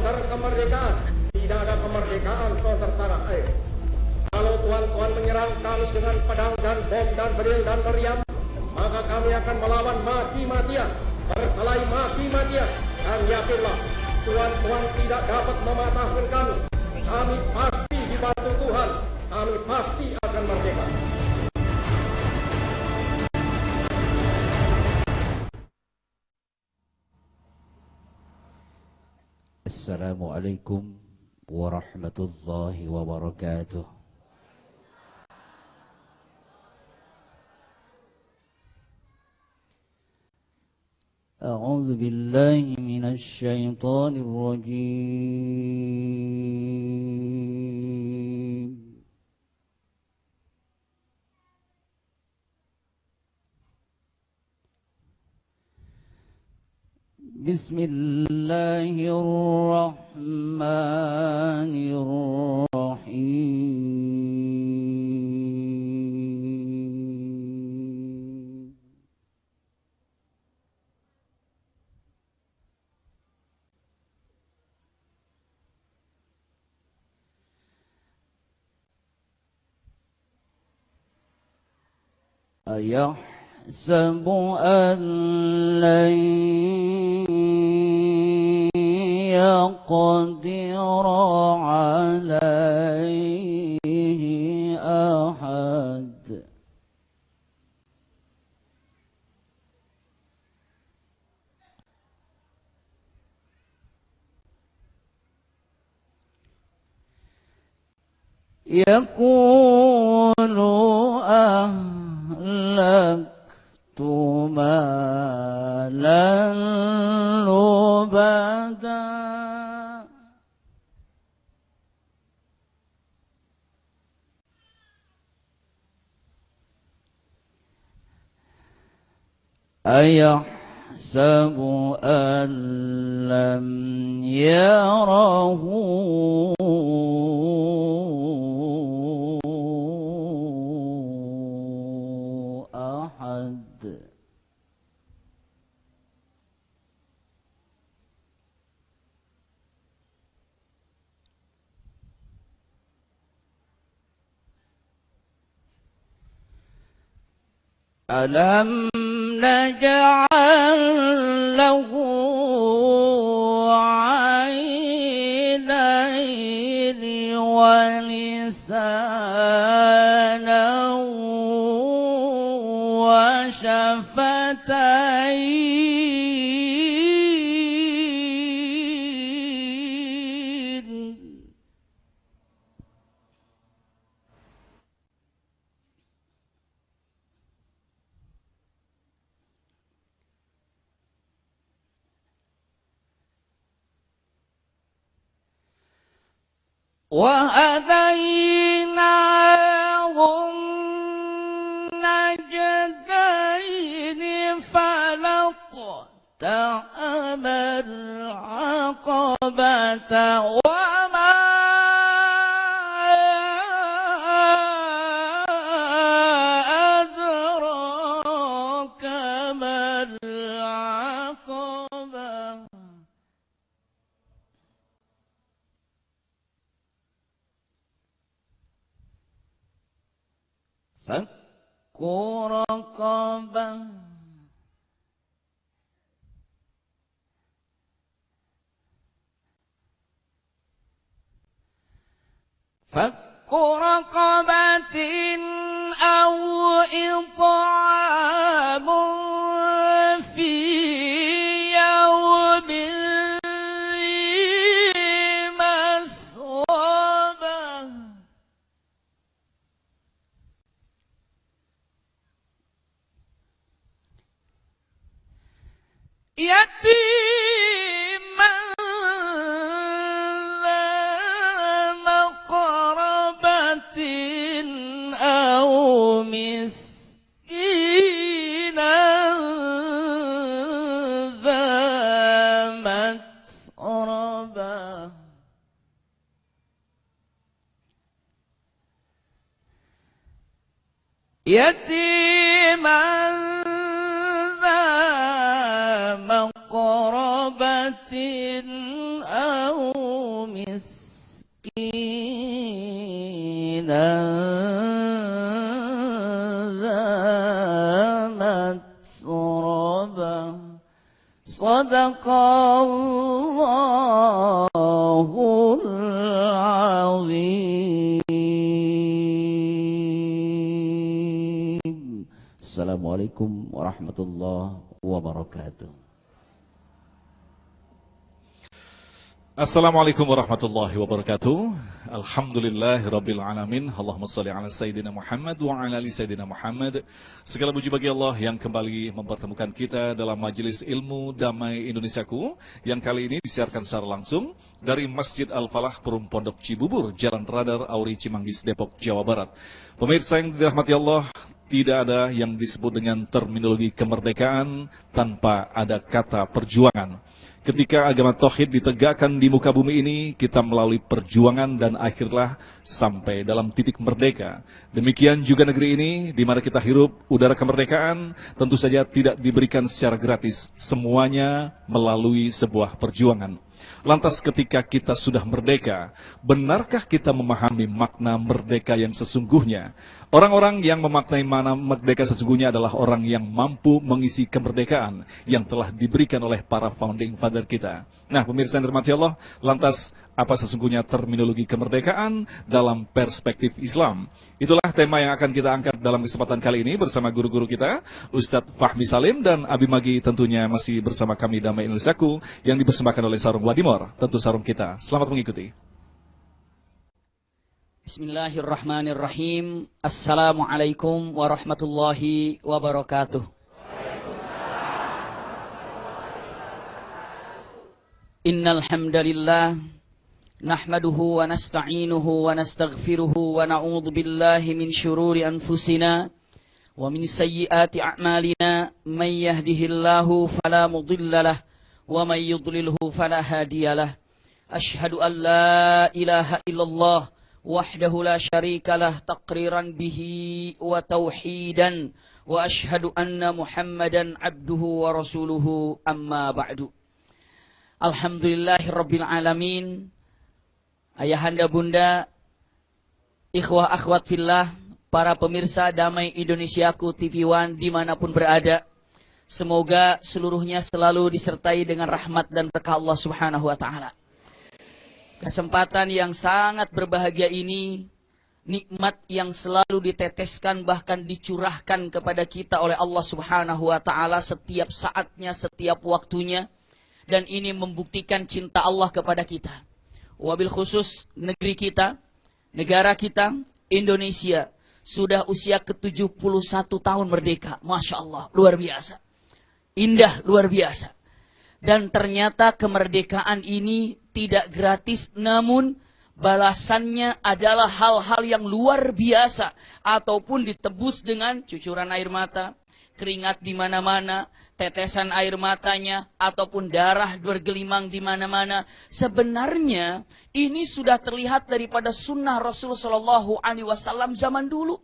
Sauter kemerdekaan. Tidak ada kemerdekaan saudara. Kalau tuan-tuan menyerang kami dengan pedang dan bom dan beril dan meriam, maka kami akan melawan mati-matian, berkelahi mati-matian. Dan yakinlah, tuan-tuan tidak dapat mematahkan kami. Kami pasti dibantu Tuhan. Kami pasti akan merdeka. Assalamualaikum warahmatullahi wabarakatuh. A'udzu billahi minasy syaithanir rajim. Bismillahirrahmanirrahim. Ayahsabu an lan yaqdira alaihi ahad. Yaqulu ahlaktu malan lubada. Ayahsabu an lam yarahu ahad. Alam naj'al lahu 'aynaini wa lisanan wa syafatayn. وهديناه النجدين فلاقتحم العقبة وما أدراك ما العقبة. فك رقبة. فك رقبة أو إطعام في يوم ذي مسغبة. يتيما ذا مقربة أو مسكينا ذا متربة. يتيما ذا مقربة أو مسكينا ذا متربة صدق الله العظيم. Assalamualaikum warahmatullahi wabarakatuh. Assalamualaikum warahmatullahi wabarakatuh. Alhamdulillahirabbil alamin. Allahumma shalli ala sayyidina Muhammad wa ala ali sayyidina Muhammad. Segala puji bagi Allah yang kembali mempertemukan kita dalam majelis ilmu Damai Indonesiaku yang kali ini disiarkan secara langsung dari Masjid Al-Falah Perum Pondok Cibubur, Jalan Radar Auri Cimanggis, Depok, Jawa Barat. Pemirsa yang dirahmati Allah, tidak ada yang disebut dengan terminologi kemerdekaan tanpa ada kata perjuangan. Ketika agama tauhid ditegakkan di muka bumi ini, kita melalui perjuangan dan akhirlah sampai dalam titik merdeka. Demikian juga negeri ini, di mana kita hirup udara kemerdekaan, tentu saja tidak diberikan secara gratis. Semuanya melalui sebuah perjuangan. Lantas ketika kita sudah merdeka, benarkah kita memahami makna merdeka yang sesungguhnya? Orang-orang yang memaknai makna merdeka sesungguhnya adalah orang yang mampu mengisi kemerdekaan yang telah diberikan oleh para founding father kita. Nah, pemirsa yang dirahmati Allah, lantas apa sesungguhnya terminologi kemerdekaan dalam perspektif Islam? Itulah tema yang akan kita angkat dalam kesempatan kali ini bersama guru-guru kita, Ustadz Fahmi Salim dan Abi Magi, tentunya masih bersama kami Damai Indonesiaku yang dipersembahkan oleh Sarung Wadimor, tentu sarung kita. Selamat mengikuti. Bismillahirrahmanirrahim. Assalamualaikum warahmatullahi wabarakatuh. Innal hamdalillah nahmaduhu wa nasta'inuhu wa nastaghfiruhu wa na'udzu billahi min syururi anfusina wa min sayyiati a'malina. May yahdihillahu fala mudhillalah wa may yudlilhu fala hadiyalah. Asyhadu an la ilaha illallah wahdahu la syarikalah taqriran bihi wa tauhidan wa ashhadu anna Muhammadan abduhu wa rasuluhu amma ba'du. Alhamdulillahirabbil alamin. Ayahanda bunda, ikhwah akhwat fillah, para pemirsa Damai Indonesiaku TV One dimanapun berada, semoga seluruhnya selalu disertai dengan rahmat dan berkah Allah Subhanahu wa ta'ala. Kesempatan yang sangat berbahagia ini, nikmat yang selalu diteteskan bahkan dicurahkan kepada kita oleh Allah Subhanahu wa ta'ala setiap saatnya, setiap waktunya. Dan ini membuktikan cinta Allah kepada kita. Wabil khusus negeri kita, negara kita, Indonesia, sudah usia ke-71 tahun merdeka. Masya Allah, luar biasa. Indah, luar biasa. Dan ternyata kemerdekaan ini tidak gratis, namun balasannya adalah hal-hal yang luar biasa. Ataupun ditebus dengan cucuran air mata, keringat di mana-mana, tetesan air matanya, ataupun darah bergelimang di mana-mana. Sebenarnya ini sudah terlihat daripada sunnah Rasulullah SAW zaman dulu.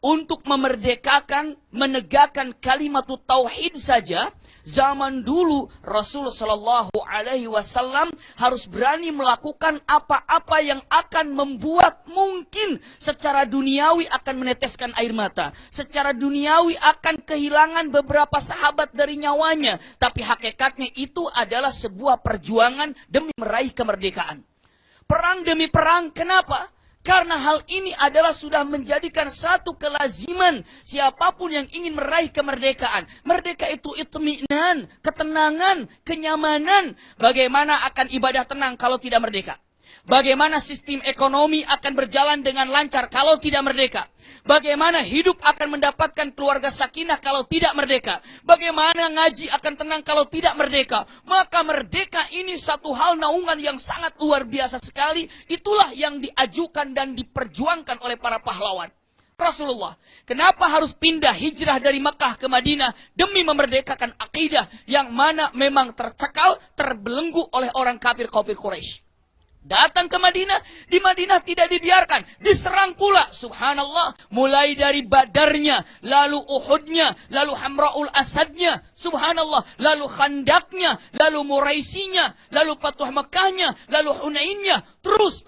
Untuk memerdekakan, menegakkan kalimat tauhid saja, zaman dulu Rasulullah SAW harus berani melakukan apa-apa yang akan membuat mungkin secara duniawi akan meneteskan air mata, secara duniawi akan kehilangan beberapa sahabat dari nyawanya, tapi hakikatnya itu adalah sebuah perjuangan demi meraih kemerdekaan. Perang demi perang, kenapa? Karena hal ini adalah sudah menjadikan satu kelaziman siapapun yang ingin meraih kemerdekaan. Merdeka itu itminan, ketenangan, kenyamanan. Bagaimana akan ibadah tenang kalau tidak merdeka? Bagaimana sistem ekonomi akan berjalan dengan lancar kalau tidak merdeka? Bagaimana hidup akan mendapatkan keluarga sakinah kalau tidak merdeka? Bagaimana ngaji akan tenang kalau tidak merdeka? Maka merdeka ini satu hal naungan yang sangat luar biasa sekali. Itulah yang diajukan dan diperjuangkan oleh para pahlawan. Rasulullah, kenapa harus pindah hijrah dari Mekah ke Madinah demi memerdekakan akidah yang mana memang tercekal, terbelenggu oleh orang kafir Quraisy. Datang ke Madinah, di Madinah tidak dibiarkan, diserang pula. Subhanallah, mulai dari Badarnya, lalu Uhudnya, lalu Hamra'ul Asadnya, subhanallah, lalu Khandaknya, lalu Muraisinya, lalu Fatuh Mekahnya, lalu Hunainnya, terus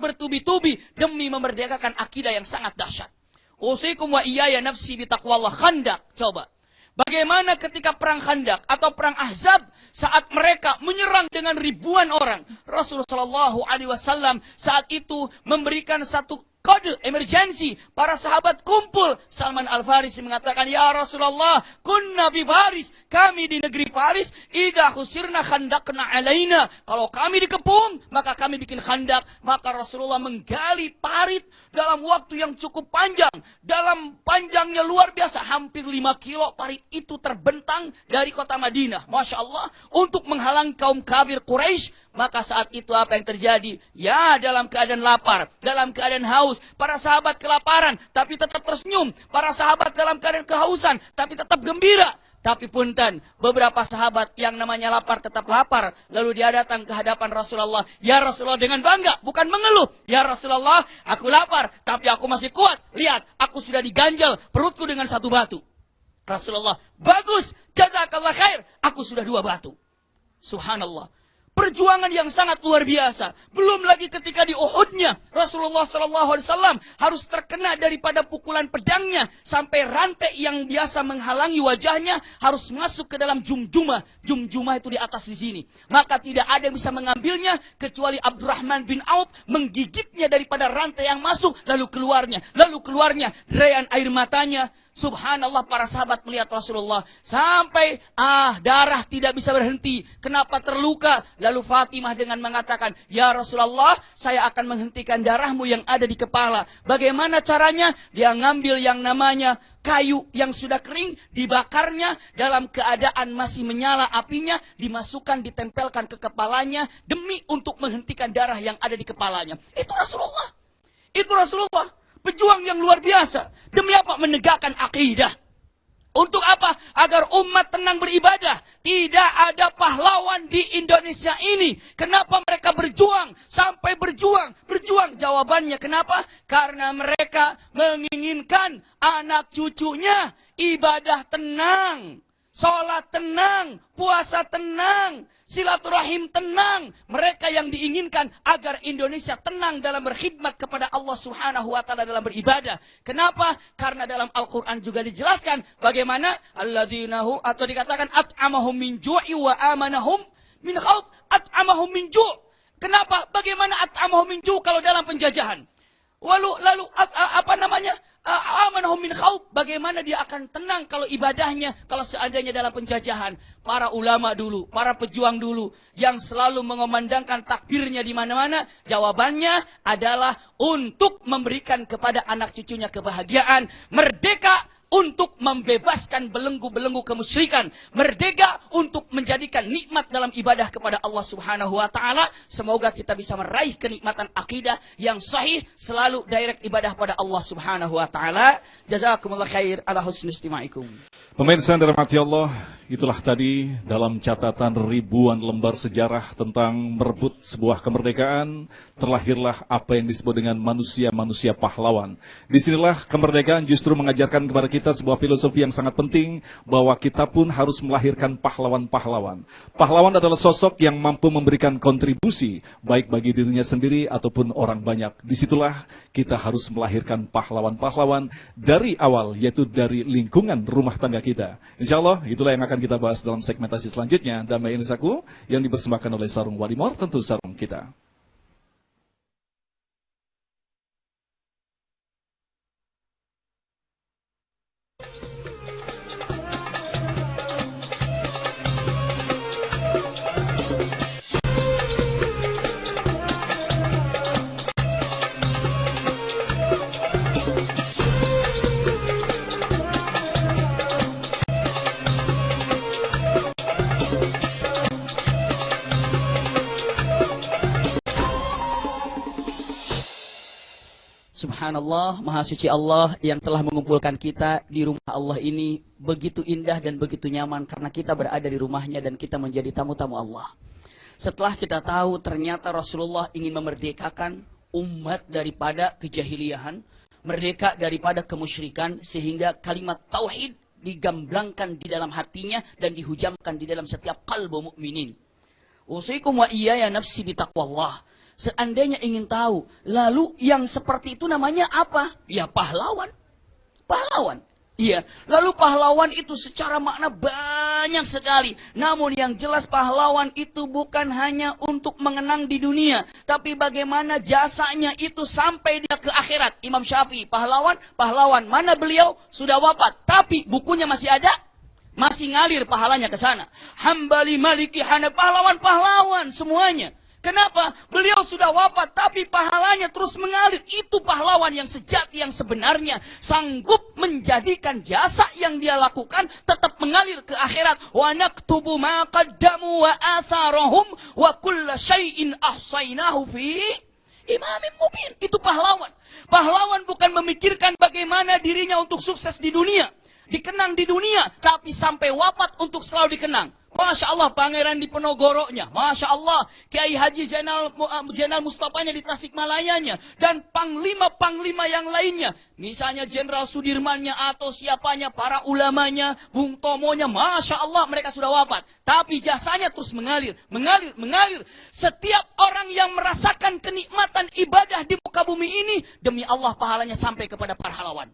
bertubi-tubi demi memerdekakan akidah yang sangat dahsyat. Usikum wa iyaya nafsi bitaqwallah. Khandak, coba. Bagaimana ketika perang Khandak atau perang Ahzab saat mereka menyerang dengan ribuan orang, Rasulullah Shallallahu Alaihi Wasallam saat itu memberikan satu kode emergensi, para sahabat kumpul. Salman Al-Farisi mengatakan, ya Rasulullah, kunna bi Faris, kami di negeri Faris, idza khusirna khandaqna alaina, kalau kami dikepung maka kami bikin khandak. Maka Rasulullah menggali parit dalam waktu yang cukup panjang, dalam panjangnya luar biasa, hampir 5 kilo parit itu terbentang dari kota Madinah, Masya Allah, untuk menghalangi kaum kafir Quraisy. Maka saat itu apa yang terjadi? Ya, dalam keadaan lapar, dalam keadaan haus, para sahabat kelaparan tapi tetap tersenyum, para sahabat dalam keadaan kehausan tapi tetap gembira. Tapi punten, beberapa sahabat yang namanya lapar tetap lapar, lalu dia datang ke hadapan Rasulullah. Ya Rasulullah, dengan bangga, bukan mengeluh. Ya Rasulullah, aku lapar tapi aku masih kuat. Lihat, aku sudah diganjal perutku dengan 1 batu. Rasulullah, bagus, jazakallah khair, aku sudah 2 batu. Subhanallah. Perjuangan yang sangat luar biasa. Belum lagi ketika di Uhudnya, Rasulullah SAW harus terkena daripada pukulan pedangnya sampai rantai yang biasa menghalangi wajahnya harus masuk ke dalam jumjumah. Jumjumah itu di atas di sini. Maka tidak ada yang bisa mengambilnya kecuali Abdurrahman bin Auf menggigitnya daripada rantai yang masuk, lalu keluarnya derean air matanya. Subhanallah, para sahabat melihat Rasulullah sampai darah tidak bisa berhenti. Kenapa terluka? Lalu Fatimah dengan mengatakan, ya Rasulullah, saya akan menghentikan darahmu yang ada di kepala. Bagaimana caranya? Dia ngambil yang namanya kayu yang sudah kering, dibakarnya dalam keadaan masih menyala apinya, dimasukkan, ditempelkan ke kepalanya demi untuk menghentikan darah yang ada di kepalanya. Itu Rasulullah. Itu Rasulullah. Pejuang yang luar biasa. Demi apa? Menegakkan akidah. Untuk apa? Agar umat tenang beribadah. Tidak ada pahlawan di Indonesia ini. Kenapa mereka berjuang? Sampai berjuang. Jawabannya kenapa? Karena mereka menginginkan anak cucunya ibadah tenang, sholat tenang, puasa tenang, silaturahim tenang. Mereka yang diinginkan agar Indonesia tenang dalam berkhidmat kepada Allah Subhanahu wa taala dalam beribadah. Kenapa? Karena dalam Al-Qur'an juga dijelaskan bagaimana alladzinahu, atau dikatakan at'amahum min ju'i wa amanahum min khauf. At'amahum min ju'. Kenapa? Bagaimana at'amahum min ju' kalau dalam penjajahan? Lalu amanahum min khauf, bagaimana dia akan tenang kalau ibadahnya, kalau seandainya dalam penjajahan? Para ulama dulu, para pejuang dulu yang selalu mengomandangkan takbirnya di mana-mana, jawabannya adalah untuk memberikan kepada anak cucunya kebahagiaan, merdeka untuk membebaskan belenggu-belenggu kemusyrikan, merdeka untuk menjadikan nikmat dalam ibadah kepada Allah Subhanahu wa taala. Semoga kita bisa meraih kenikmatan akidah yang sahih, selalu direct ibadah pada Allah Subhanahu wa taala. Jazakumullah khair ala husni istima'ikum. Pemirsa yang dirahmati Allah, itulah tadi dalam catatan ribuan lembar sejarah tentang merebut sebuah kemerdekaan, terlahirlah apa yang disebut dengan manusia-manusia pahlawan. Disinilah kemerdekaan justru mengajarkan kepada kita sebuah filosofi yang sangat penting, bahwa kita pun harus melahirkan pahlawan-pahlawan. Pahlawan adalah sosok yang mampu memberikan kontribusi, baik bagi dirinya sendiri ataupun orang banyak. Disitulah kita harus melahirkan pahlawan-pahlawan dari awal, yaitu dari lingkungan rumah tangga kita. Insya Allah itulah yang akan kita bahas dalam segmentasi selanjutnya, Damai Indonesiaku, yang dipersembahkan oleh Sarung Wadimor, tentu sarung kita. Subhanallah, Maha Suci Allah yang telah mengumpulkan kita di rumah Allah ini begitu indah dan begitu nyaman karena kita berada di rumahnya dan kita menjadi tamu-tamu Allah. Setelah kita tahu ternyata Rasulullah ingin memerdekakan umat daripada kejahiliahan, merdeka daripada kemusyrikan, sehingga kalimat tauhid digamblangkan di dalam hatinya dan dihujamkan di dalam setiap kalbu mukminin. Usikum wa iyaya nafsi bitaqwallah. Seandainya ingin tahu, lalu yang seperti itu namanya apa? Ya pahlawan. Pahlawan. Iya, lalu pahlawan itu secara makna banyak sekali. Namun yang jelas pahlawan itu bukan hanya untuk mengenang di dunia, tapi bagaimana jasanya itu sampai dia ke akhirat. Imam Syafi'i, pahlawan, mana beliau sudah wafat, tapi bukunya masih ada, masih ngalir pahalanya ke sana. Hambali, Maliki, Hanafi, pahlawan semuanya. Kenapa? Beliau sudah wafat, tapi pahalanya terus mengalir. Itu pahlawan yang sejati, yang sebenarnya sanggup menjadikan jasa yang dia lakukan tetap mengalir ke akhirat. Wa naktubu ma qaddamu wa atharahum wa kulla syai'in ahsainahu fi imamin mubin. Itu pahlawan. Pahlawan bukan memikirkan bagaimana dirinya untuk sukses di dunia, dikenang di dunia, tapi sampai wafat untuk selalu dikenang. Masya Allah, Pangeran di Penogoronya, Masya Allah, Kiai Haji Zainal Mustafanya di Tasikmalayanya, dan panglima-panglima yang lainnya, misalnya Jenderal Sudirmannya atau siapanya, para ulamanya, Bung Tomonya, Masya Allah, mereka sudah wafat, tapi jasanya terus mengalir. Setiap orang yang merasakan kenikmatan ibadah di muka bumi ini, demi Allah pahalanya sampai kepada para pahlawan.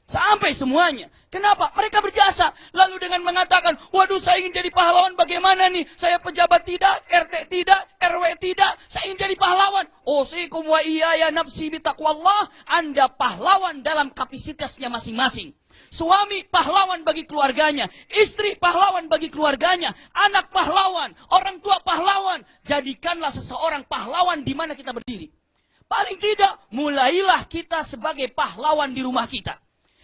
Sampai semuanya. Kenapa? Mereka berjasa. Lalu dengan mengatakan, waduh saya ingin jadi pahlawan, bagaimana nih? Saya pejabat tidak, RT tidak, RW tidak, saya ingin jadi pahlawan. Usikum wa iyaya nafsi bitaqwallah. Anda pahlawan dalam kapasitasnya masing-masing. Suami pahlawan bagi keluarganya, istri pahlawan bagi keluarganya, anak pahlawan, orang tua pahlawan. Jadikanlah seseorang pahlawan di mana kita berdiri. Paling tidak, mulailah kita sebagai pahlawan di rumah kita.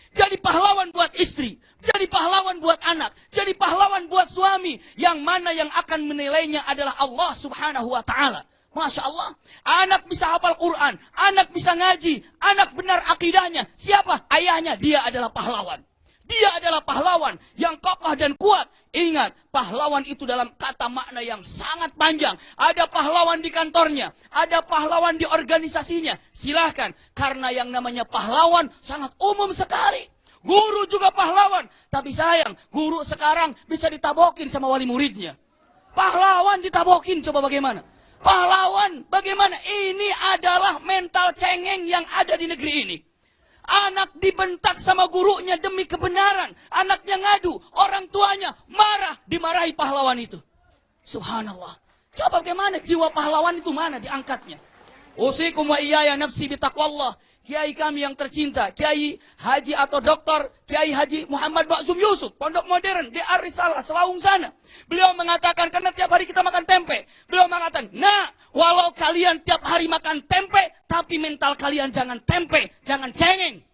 Jadi pahlawan buat istri, jadi pahlawan buat anak, jadi pahlawan buat suami, yang mana yang akan menilainya adalah Allah Subhanahu wa Ta'ala. Masya Allah, anak bisa hafal Quran, anak bisa ngaji, anak benar akidahnya. Siapa? Ayahnya, dia adalah pahlawan. Dia adalah pahlawan yang kokoh dan kuat. Ingat, pahlawan itu dalam kata makna yang sangat panjang. Ada pahlawan di kantornya, ada pahlawan di organisasinya. Silahkan, karena yang namanya pahlawan sangat umum sekali. Guru juga pahlawan, tapi sayang, guru sekarang bisa ditabokin sama wali muridnya. Pahlawan ditabokin, coba bagaimana? Pahlawan bagaimana? Ini adalah mental cengeng yang ada di negeri ini. Anak dibentak sama gurunya demi kebenaran. Anaknya ngadu, orang tuanya marah, dimarahi pahlawan itu. Subhanallah. Coba bagaimana jiwa pahlawan itu mana diangkatnya? Usikum wa iyaya nafsi bitaqwallah. Kiai kami yang tercinta, Kiai Haji atau Doktor Kiai Haji Muhammad Maksum Yusuf, Pondok Modern di Ar-Risalah, Selawung sana. Beliau mengatakan, karena tiap hari kita makan tempe. Beliau mengatakan, nah, walau kalian tiap hari makan tempe, tapi mental kalian jangan tempe, jangan cengeng.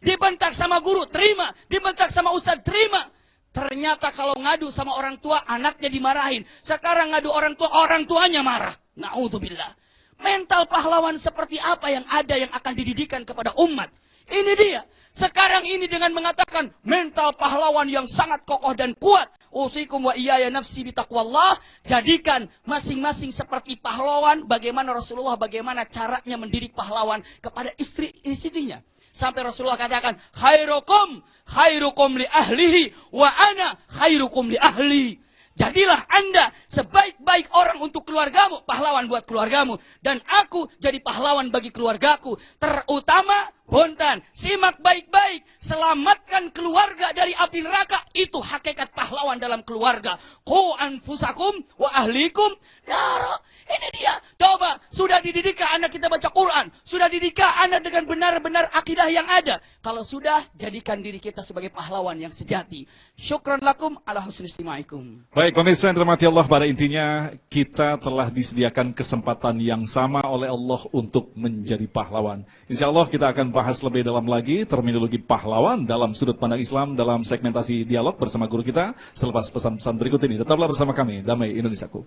Dibentak sama guru, terima. Dibentak sama ustadz, terima. Ternyata kalau ngadu sama orang tua, anaknya dimarahin. Sekarang ngadu orang tua, orang tuanya marah. Na'udzubillah. Mental pahlawan seperti apa yang ada yang akan dididikan kepada umat? Ini dia. Sekarang ini dengan mengatakan mental pahlawan yang sangat kokoh dan kuat. Usikum wa iyaya nafsi bitaqwallah. Jadikan masing-masing seperti pahlawan. Bagaimana Rasulullah, bagaimana caranya mendidik pahlawan kepada istri-istrinya. Sampai Rasulullah katakan, khairukum li ahlihi wa ana khairukum li ahli. Jadilah Anda sebaik-baik orang untuk keluargamu, pahlawan buat keluargamu. Dan aku jadi pahlawan bagi keluargaku. Terutama, Bontan, simak baik-baik. Selamatkan keluarga dari api neraka. Itu hakikat pahlawan dalam keluarga. Qu anfusakum wa ahlikum nara. Ini dia. Coba, sudah dididikah anak kita baca Quran? Sudah dididikah anak dengan benar-benar akidah yang ada? Kalau sudah, jadikan diri kita sebagai pahlawan yang sejati. Syukran lakum ala husni istimaikum. Baik pemirsa yang dirahmati Allah, pada intinya kita telah disediakan kesempatan yang sama oleh Allah untuk menjadi pahlawan. Insya Allah kita akan bahas lebih dalam lagi terminologi pahlawan dalam sudut pandang Islam dalam segmentasi dialog bersama guru kita selepas pesan-pesan berikut ini. Tetaplah bersama kami, Damai Indonesiaku.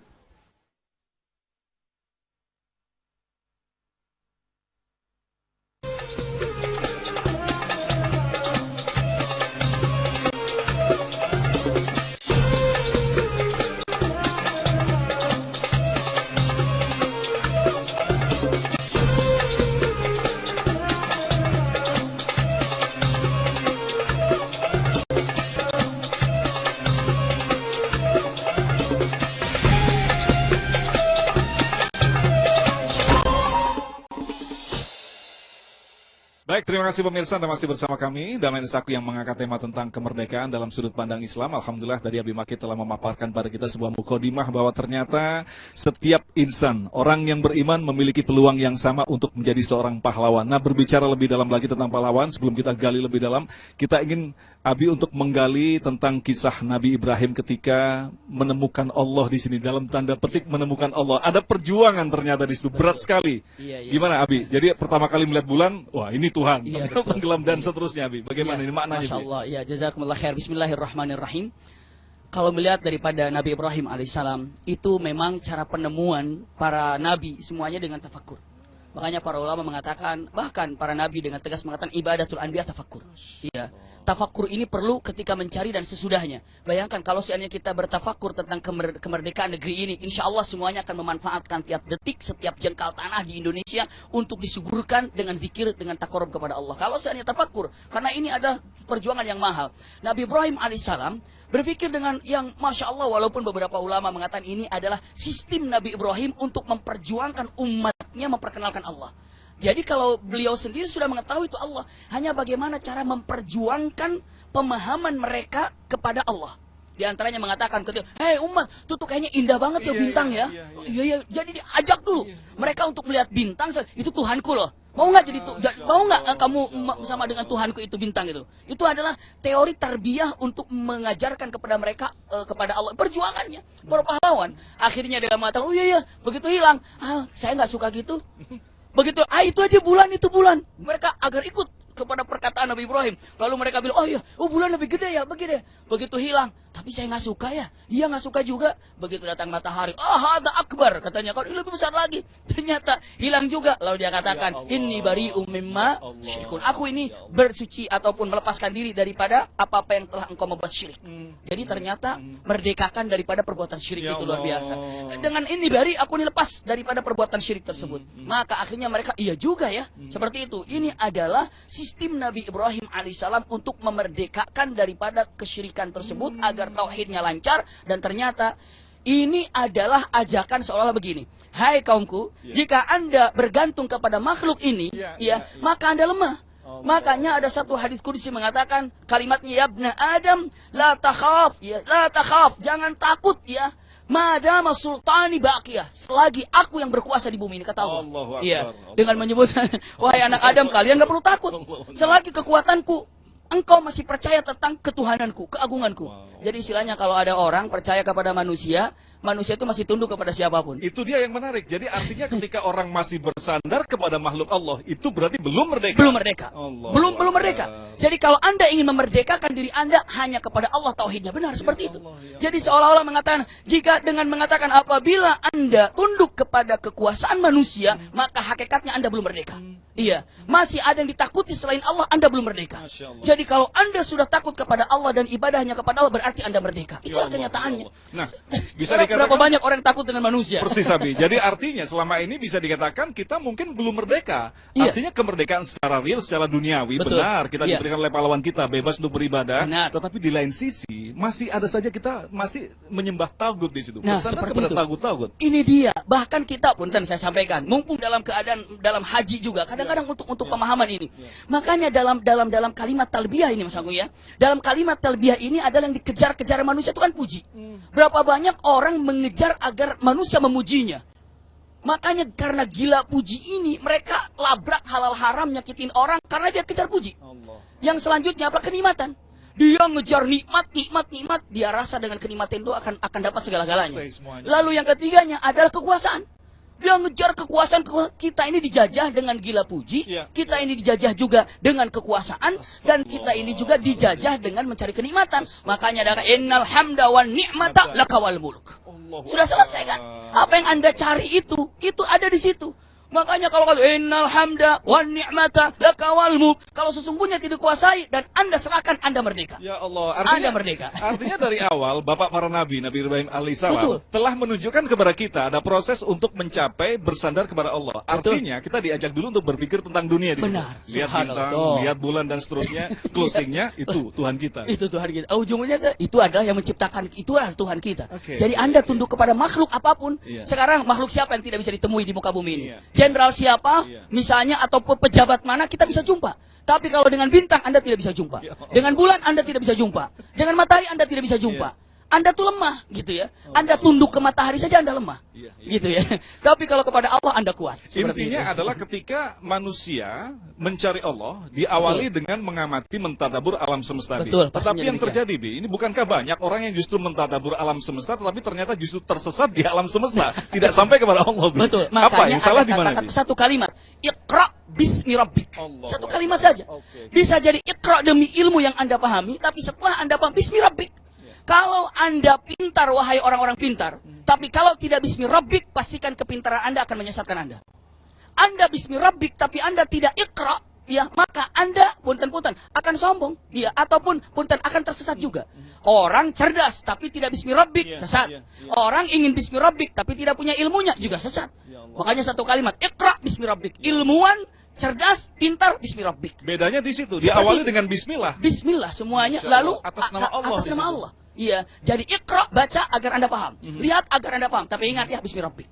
Baik, terima kasih pemirsa, Anda masih bersama kami. Damai Nusaku yang mengangkat tema tentang kemerdekaan dalam sudut pandang Islam. Alhamdulillah dari Abi Maki telah memaparkan pada kita sebuah mukadimah bahwa ternyata setiap insan, orang yang beriman memiliki peluang yang sama untuk menjadi seorang pahlawan. Nah, berbicara lebih dalam lagi tentang pahlawan, sebelum kita gali lebih dalam, kita ingin Abi untuk menggali tentang kisah Nabi Ibrahim ketika menemukan Allah di sini. Dalam tanda petik menemukan Allah. Ada perjuangan ternyata di situ, berat sekali. Gimana Abi? Jadi pertama kali melihat bulan, wah ini Tuhan, Iya, tenggelam dan seterusnya, Abi. Bagaimana ini maknanya? Masya Allah, ya jazakumullah khair. Bismillahirrahmanirrahim. Kalau melihat daripada Nabi Ibrahim alaihissalam, itu memang cara penemuan para nabi semuanya dengan tafakur. Makanya para ulama mengatakan, bahkan para nabi dengan tegas mengatakan ibadatul anbiya tafakur. Iya. Tafakur ini perlu ketika mencari dan sesudahnya. Bayangkan kalau seandainya kita bertafakur tentang kemerdekaan negeri ini, insya Allah semuanya akan memanfaatkan tiap detik, setiap jengkal tanah di Indonesia untuk disuburkan dengan zikir, dengan takarrub kepada Allah. Kalau seandainya tafakur, karena ini adalah perjuangan yang mahal. Nabi Ibrahim alaihissalam berpikir dengan yang Masya Allah, walaupun beberapa ulama mengatakan ini adalah sistem Nabi Ibrahim untuk memperjuangkan umatnya memperkenalkan Allah. Jadi kalau beliau sendiri sudah mengetahui itu Allah, hanya bagaimana cara memperjuangkan pemahaman mereka kepada Allah. Di antaranya mengatakan, hei umat, tuh kayaknya indah banget ya bintang ya. Iya, jadi diajak dulu mereka untuk melihat bintang, itu Tuhanku loh. Mau nggak mau nggak kamu sama dengan Tuhanku itu bintang itu? Itu adalah teori tarbiyah untuk mengajarkan kepada mereka kepada Allah perjuangannya para pahlawan. Akhirnya dia mengatakan, oh iya begitu hilang, saya nggak suka gitu. Begitu, itu aja bulan, itu bulan. Mereka agar ikut kepada perkataan Nabi Ibrahim. Lalu mereka bilang, bulan lebih gede ya, begini. Begitu hilang, tapi saya nggak suka ya. Dia nggak suka juga. Begitu datang matahari, ada akbar. Katanya, kalau lebih besar lagi. Ternyata hilang juga. Lalu dia katakan, inni bari'um mimma syirikun. Aku ini bersuci ataupun melepaskan diri daripada apa-apa yang telah engkau membuat syirik. Jadi ternyata merdekakan daripada perbuatan syirik itu luar biasa. Dengan ini aku ini lepas daripada perbuatan syirik tersebut. Maka akhirnya mereka, iya juga ya. Seperti itu. Ini adalah sistem Nabi Ibrahim alaihissalam untuk memerdekakan daripada kesyirikan tersebut agar tauhidnya lancar. Dan ternyata ini adalah ajakan seolah-olah begini, hai kaumku, jika anda bergantung kepada makhluk ini, maka anda lemah. Makanya ada satu hadis qudsi mengatakan kalimatnya, ya ibna Adam la takhaf, jangan takut ya. Madama sultani baqiyah, selagi aku yang berkuasa di bumi ini, kata Allah. Dengan menyebutkan, wahai anak Adam, kalian gak perlu takut. Selagi kekuatanku, engkau masih percaya tentang ketuhananku, keagunganku. Jadi istilahnya kalau ada orang percaya kepada manusia itu masih tunduk kepada siapapun. Itu dia yang menarik. Jadi artinya ketika orang masih bersandar kepada makhluk Allah, itu berarti belum merdeka. Belum merdeka. Belum merdeka. Jadi kalau anda ingin memerdekakan diri anda hanya kepada Allah tauhidnya, benar seperti itu. Jadi seolah-olah mengatakan, jika dengan mengatakan apabila anda tunduk kepada kekuasaan manusia, maka hakikatnya anda belum merdeka. Iya, masih ada yang ditakuti selain Allah, anda belum merdeka. Jadi kalau anda sudah takut kepada Allah dan ibadahnya kepada Allah, berarti anda merdeka. Itulah kenyataannya. Nah, bisa dikatakan berapa banyak orang yang takut dengan manusia. Persis, Abi. Jadi artinya selama ini bisa dikatakan kita mungkin belum merdeka. Artinya kemerdekaan secara real, secara duniawi, benar. Kita diberikan oleh pahlawan kita, bebas untuk beribadah. Tetapi di lain sisi, masih ada saja kita masih menyembah tagut di situ. Nah, bersandar seperti kepada itu. Tagut-tagut. Ini dia. Bahkan kita pun, saya sampaikan, mumpung dalam keadaan dalam haji juga, kadang-kadang untuk pemahaman ini. Makanya dalam kalimat talbiyah ini, Mas Agung ya. Dalam kalimat talbiyah ini adalah yang dikejar-kejar manusia itu kan puji. Berapa banyak orang mengejar agar manusia memujinya. Makanya karena gila puji ini, mereka labrak halal haram, nyakitin orang karena dia kejar puji. Yang selanjutnya apa? Kenikmatan. Dia ngejar nikmat, dia rasa dengan kenikmatan itu akan dapat segala-galanya. Lalu yang ketiganya adalah kekuasaan. Dia ngejar kekuasaan, kita ini dijajah dengan gila puji, kita ini dijajah juga dengan kekuasaan, dan kita ini juga dijajah dengan mencari kenikmatan. Makanya ada innal hamda wan ni'mata lakawal muluk. Sudah selesai kan? Apa yang anda cari itu ada di situ. Makanya kalau innal hamda wan ni'mata lakawal mulk, kalau sesungguhnya tidak dikuasai dan anda serahkan, anda merdeka. Ya Allah, artinya, anda merdeka. Artinya dari awal Bapak para Nabi Ibrahim alaihissalam telah menunjukkan kepada kita ada proses untuk mencapai bersandar kepada Allah. Artinya kita diajak dulu untuk berpikir tentang dunia di situ. Benar. Lihat bintang, lihat bulan dan seterusnya. Closingnya itu Tuhan kita. Itu Tuhan kita. Ujungnya itu adalah yang menciptakan, itu adalah Tuhan kita. Jadi anda tunduk kepada makhluk apapun. Sekarang makhluk siapa yang tidak bisa ditemui di muka bumi ini? jenderal siapa, Iya. misalnya, ataupun pejabat mana, kita bisa jumpa. Tapi kalau dengan bintang, Anda tidak bisa jumpa. Dengan bulan, Anda tidak bisa jumpa. Dengan matahari, Anda tidak bisa jumpa. Anda tuh lemah, gitu ya. Anda tunduk ke matahari saja, Anda lemah. Gitu ya. Tapi kalau kepada Allah, Anda kuat. Seperti Intinya itu. adalah ketika manusia mencari Allah, diawali dengan mengamati mentadabur alam semesta. Bi. Betul, Tetapi pastinya yang demikian. terjadi, Bi, ini bukankah banyak orang yang justru mentadabur alam semesta, tetapi ternyata justru tersesat di alam semesta, tidak sampai kepada Allah. Bi. Betul. Apa yang salah ada di mana? kata-kata Bi? satu kalimat. Iqra bismi rabbik. Allah. Satu kalimat saja. Oke. Bisa jadi iqra demi ilmu yang Anda pahami, tapi setelah Anda paham bismi rabbik. Kalau Anda pintar, wahai orang-orang pintar, tapi kalau tidak bismi rabbik, pastikan kepintaran Anda akan menyesatkan Anda. Anda bismi rabbik, tapi Anda tidak iqra, ya, maka Anda punten-punten akan sombong, ya, ataupun punten akan tersesat juga. Orang cerdas tapi tidak bismi rabbik, sesat. Orang ingin bismi rabbik tapi tidak punya ilmunya, juga sesat. Makanya satu kalimat, iqra bismi rabbik. Ilmuwan, cerdas, pintar, bismi rabbik. Bedanya di situ, Seperti diawali itu. dengan bismillah. Bismillah semuanya, Masya Allah. lalu Atas nama Allah atas di nama situ. Allah. Iya, jadi iqra, baca agar Anda paham. Lihat agar Anda paham, tapi ingat ya bismi rabbik.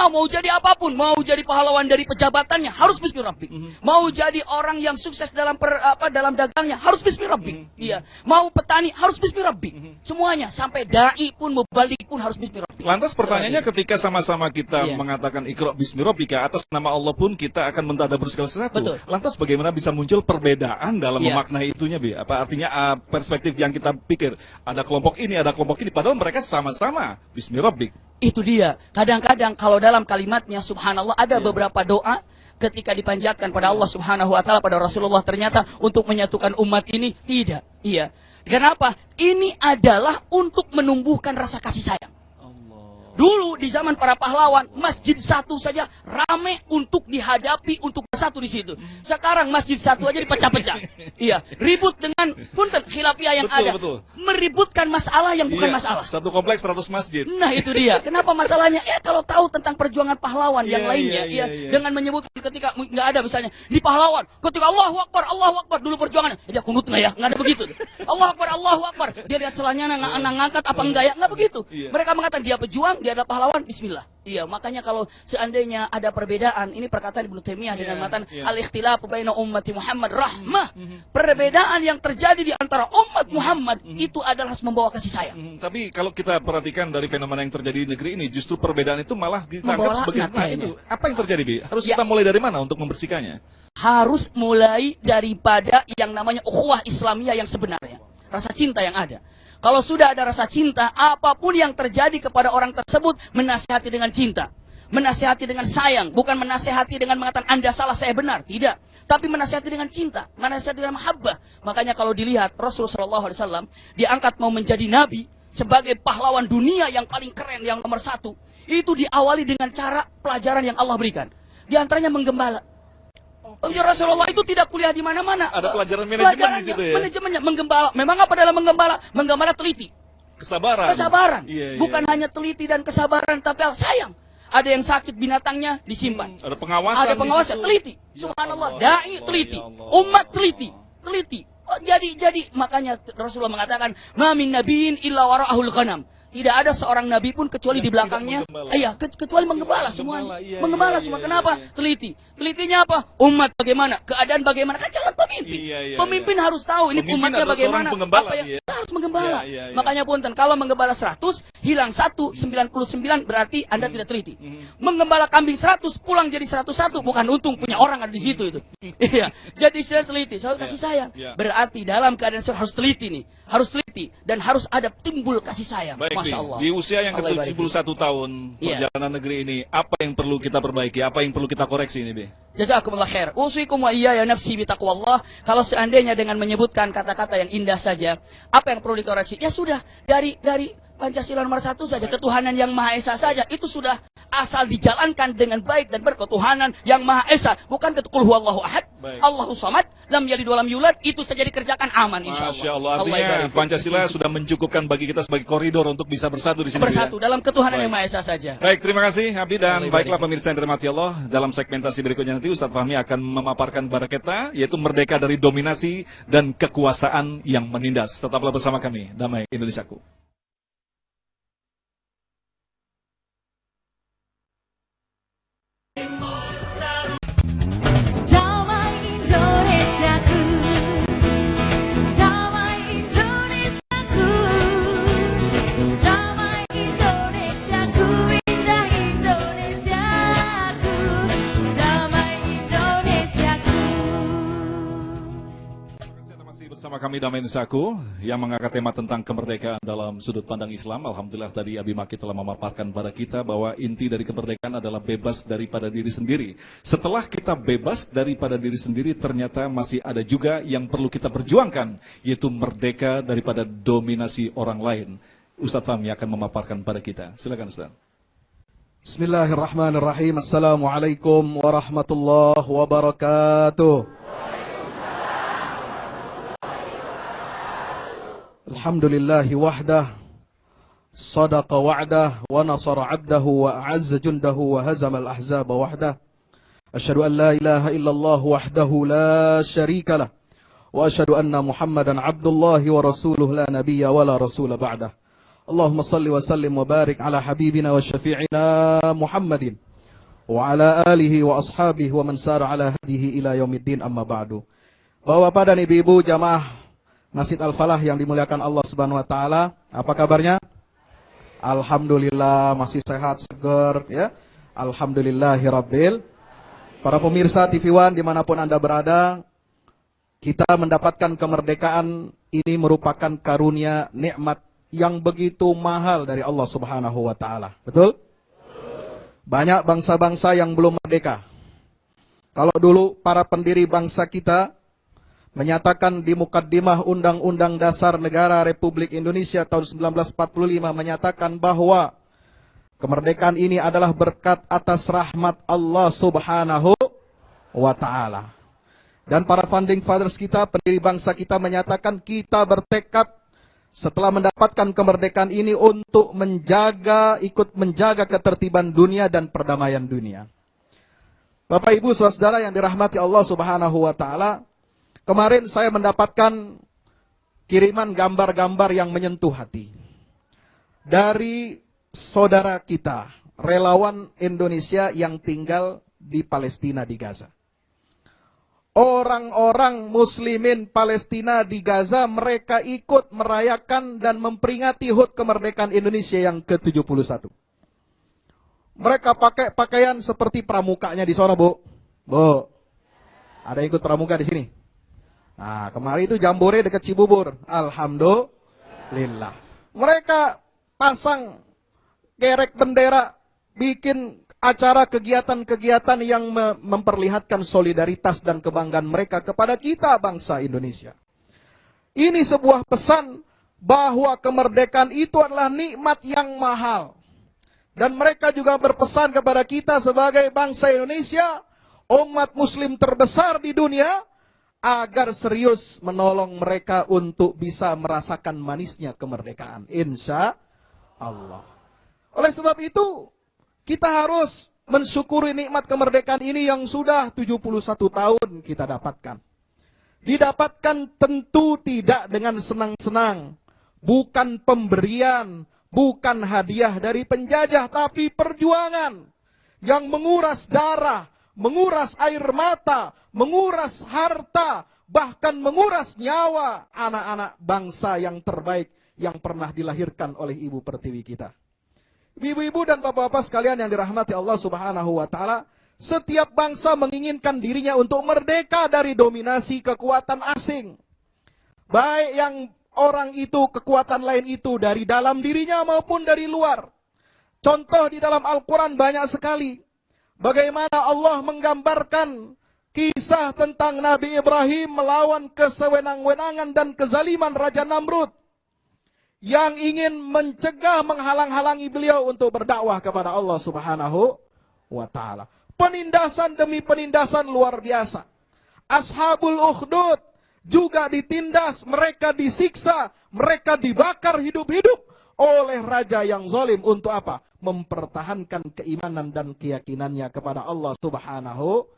Mau jadi apapun, mau jadi pahlawan dari pejabatannya, harus bismi rabbik. Mau jadi orang yang sukses dalam dalam dagangnya, harus bismi rabbik. Iya. Mau petani, harus bismi rabbik. Semuanya, sampai dai pun, mubalik pun harus bismi rabbik. Lantas pertanyaannya ketika sama-sama kita Iya. mengatakan Iqra bismi rabbika, atas nama Allah pun kita akan mentadabur segala sesuatu. Betul. Lantas bagaimana bisa muncul perbedaan dalam Iya. memaknai itunya, Bi? Apa artinya perspektif yang kita pikir ada kelompok ini, ada kelompok ini, padahal mereka sama-sama bismi rabbik. Itu dia. Kadang-kadang kalau dalam kalimatnya, subhanallah, ada beberapa doa ketika dipanjatkan pada Allah subhanahu wa ta'ala, pada Rasulullah, ternyata untuk menyatukan umat ini, tidak. Iya. Kenapa? Ini adalah untuk menumbuhkan rasa kasih sayang. Dulu di zaman para pahlawan, masjid satu saja rame untuk dihadapi, untuk bersatu di situ. Sekarang masjid satu aja dipecah-pecah. Iya, ribut dengan punten khilafiyah yang Betul, ada. betul. Meributkan masalah yang bukan Iya, masalah. satu kompleks 100 masjid. Nah itu dia. Kenapa masalahnya? Kalau tahu tentang perjuangan pahlawan yang Iya, lainnya, iya, ya, iya. dengan menyebutkan ketika nggak ada misalnya di pahlawan, ketika Allahu Akbar dulu perjuangannya, dia kunut nggak ya? Nggak ada begitu. Allahu Akbar. Dia lihat celahnya ngangkat apa enggak ya? Nggak begitu. Iya. Mereka mengatakan dia pejuang, dia adalah pahlawan. Bismillah. Iya, makanya kalau seandainya ada perbedaan, ini perkataan Ibnu Taimiyah dengan matan al-ikhtilafu baina ummati Muhammad rahmah. Perbedaan yang terjadi di antara umat Muhammad itu adalah membawa kasih sayang. Tapi kalau kita perhatikan dari fenomena yang terjadi di negeri ini, justru perbedaan itu malah Membawa ditangkap sebagai laknat itu. kayaknya. Apa yang terjadi, Bi? Harus Ya. kita mulai dari mana untuk membersihkannya? Harus mulai daripada yang namanya ukhuwah Islamiyah yang sebenarnya. Rasa cinta yang ada. Kalau sudah ada rasa cinta, apapun yang terjadi kepada orang tersebut, menasihati dengan cinta. Menasihati dengan sayang. Bukan menasihati dengan mengatakan Anda salah, saya benar. Tidak. Tapi menasihati dengan cinta. Menasihati dengan mahabbah. Makanya kalau dilihat, Rasulullah SAW diangkat mau menjadi nabi sebagai pahlawan dunia yang paling keren, yang nomor satu. Itu diawali dengan cara pelajaran yang Allah berikan. Di antaranya menggembala. Ya Rasulullah itu tidak kuliah di mana-mana. Ada pelajaran manajemen di situ ya? Manajemennya, menggembala. Memang apa dalam menggembala? Menggembala teliti. Kesabaran. Kesabaran. Iya, Bukan hanya teliti dan kesabaran, tapi sayang. Ada yang sakit binatangnya disimpan. Ada pengawasan. Ada di pengawasan, situ. teliti. Ya Subhanallah, Allah, dai ya Allah, teliti. ya Allah. Umat teliti. Teliti. Oh, jadi makanya Rasulullah mengatakan, "Ma min nabiyyin illa wara'ahul ghanam." Tidak ada seorang nabi pun kecuali di belakangnya, kecuali menggembala semuanya. Iya, Menggembala iya, semua. iya, Kenapa? iya. Teliti. Telitinya apa? Umat bagaimana? Keadaan bagaimana? Kan calon pemimpin. Iya, iya, Pemimpin harus tahu ini Pemimpin umatnya adalah bagaimana. seorang penggembala, Apa yang iya. harus menggembala. Iya, iya, iya. Makanya punten, kalau menggembala 100, hilang 1, 99 berarti Anda tidak teliti. Menggembala kambing 100, pulang jadi 101, bukan untung punya orang ada di situ itu. Iya. Jadi istilah teliti, soal kasih sayang. iya. Berarti dalam keadaan harus teliti nih. Harus teliti dan harus ada timbul kasih sayang. Baik, Masya Bi. Allah. Di usia yang Allah barik. ke-71 tahun Iya. perjalanan negeri ini, apa yang perlu kita perbaiki? Apa yang perlu kita koreksi ini, Bi? Jazakumullah khair. Usikum wa iyaya nafsi bitaqwallah. Kalau seandainya dengan menyebutkan kata-kata yang indah saja, apa yang perlu dikoreksi? Ya sudah, dari Pancasila nomor 1 saja, ketuhanan yang Maha Esa saja, itu sudah asal dijalankan dengan baik dan berketuhanan yang Maha Esa, bukan qul huwallahu ahad, Baik. Allahu samad, lam yalid wa lam yulad, itu saja dikerjakan aman insyaallah. Masya Allah, artinya barik. Pancasila sudah mencukupkan bagi kita sebagai koridor untuk bisa bersatu di sini. Bi, ya? Bersatu dalam ketuhanan Baik. yang Maha Esa saja. Baik, terima kasih Habib dan Allah baiklah barik. pemirsa yang dirahmati Allah. Dalam segmentasi berikutnya nanti Ustadz Fahmi akan memaparkan kepada kita, yaitu merdeka dari dominasi dan kekuasaan yang menindas. Tetaplah bersama kami, Damai Indonesiaku. Bersama kami Damai Nusaku yang mengangkat tema tentang kemerdekaan dalam sudut pandang Islam. Alhamdulillah tadi Abi Maki telah memaparkan pada kita bahwa inti dari kemerdekaan adalah bebas daripada diri sendiri. Setelah kita bebas daripada diri sendiri, ternyata masih ada juga yang perlu kita perjuangkan, yaitu merdeka daripada dominasi orang lain. Ustadz Fahmi akan memaparkan pada kita. Silakan Ustaz. Bismillahirrahmanirrahim. Assalamualaikum warahmatullahi wabarakatuh. Alhamdulillahi wahdah, sadaqa wa'dah, wa nasara abdahu, wa a'azza jundahu, wa hazama al-ahzaba wahdah. Asyhadu an la ilaha illallah wahdahu la syarika lah, wa asyhadu anna Muhammadan abdullahi wa rasuluh la nabiyya wa la rasula ba'dah. Allahumma salli wa sallim wa barik ala habibina wa syafi'ina Muhammadin wa ala alihi wa ashabihi wa man sara ala hadihi ila yaumiddin, amma ba'du. Bapak-bapak dan ibu-ibu jamaah Masjid Al-Falah yang dimuliakan Allah Subhanahu wa taala, apa kabarnya? Alhamdulillah masih sehat, segar ya. Alhamdulillahirabbil. Para pemirsa TV One dimanapun Anda berada, kita mendapatkan kemerdekaan ini merupakan karunia nikmat yang begitu mahal dari Allah Subhanahu wa taala. Betul? Banyak bangsa-bangsa yang belum merdeka. Kalau dulu para pendiri bangsa kita menyatakan di Mukaddimah Undang-Undang Dasar Negara Republik Indonesia tahun 1945 menyatakan bahwa kemerdekaan ini adalah berkat atas rahmat Allah Subhanahu wa taala. Dan para founding fathers kita, pendiri bangsa kita menyatakan kita bertekad setelah mendapatkan kemerdekaan ini untuk ikut menjaga ketertiban dunia dan perdamaian dunia. Bapak Ibu saudara yang dirahmati Allah Subhanahu wa taala, kemarin saya mendapatkan kiriman gambar-gambar yang menyentuh hati dari saudara kita, relawan Indonesia yang tinggal di Palestina, di Gaza. Orang-orang muslimin Palestina di Gaza, mereka ikut merayakan dan memperingati HUT kemerdekaan Indonesia yang ke-71. Mereka pakai pakaian seperti pramukanya di sana, Bu. Bu, ada ikut pramuka di sini? Nah, kemarin itu jambore dekat Cibubur. Alhamdulillah. Mereka pasang kerek bendera, bikin acara kegiatan-kegiatan yang memperlihatkan solidaritas dan kebanggaan mereka kepada kita bangsa Indonesia. Ini sebuah pesan bahwa kemerdekaan itu adalah nikmat yang mahal. Dan mereka juga berpesan kepada kita sebagai bangsa Indonesia, umat muslim terbesar di dunia, agar serius menolong mereka untuk bisa merasakan manisnya kemerdekaan. Insya Allah. Oleh sebab itu, kita harus mensyukuri nikmat kemerdekaan ini yang sudah 71 tahun kita dapatkan. Didapatkan tentu tidak dengan senang-senang. Bukan pemberian, bukan hadiah dari penjajah, tapi perjuangan yang menguras darah, menguras air mata, menguras harta, bahkan menguras nyawa anak-anak bangsa yang terbaik yang pernah dilahirkan oleh Ibu Pertiwi kita. Ibu-ibu dan bapak-bapak sekalian yang dirahmati Allah Subhanahu wa taala, setiap bangsa menginginkan dirinya untuk merdeka dari dominasi kekuatan asing. Baik yang orang itu, kekuatan lain itu dari dalam dirinya maupun dari luar. Contoh di dalam Al-Quran banyak sekali. Bagaimana Allah menggambarkan kisah tentang Nabi Ibrahim melawan kesewenang-wenangan dan kezaliman Raja Namrud yang ingin mencegah, menghalang-halangi beliau untuk berdakwah kepada Allah Subhanahu wa taala. Penindasan demi penindasan luar biasa. Ashabul Ukhdud juga ditindas, mereka disiksa, mereka dibakar hidup-hidup oleh raja yang zalim untuk apa? Mempertahankan keimanan dan keyakinannya kepada Allah Subhanahu.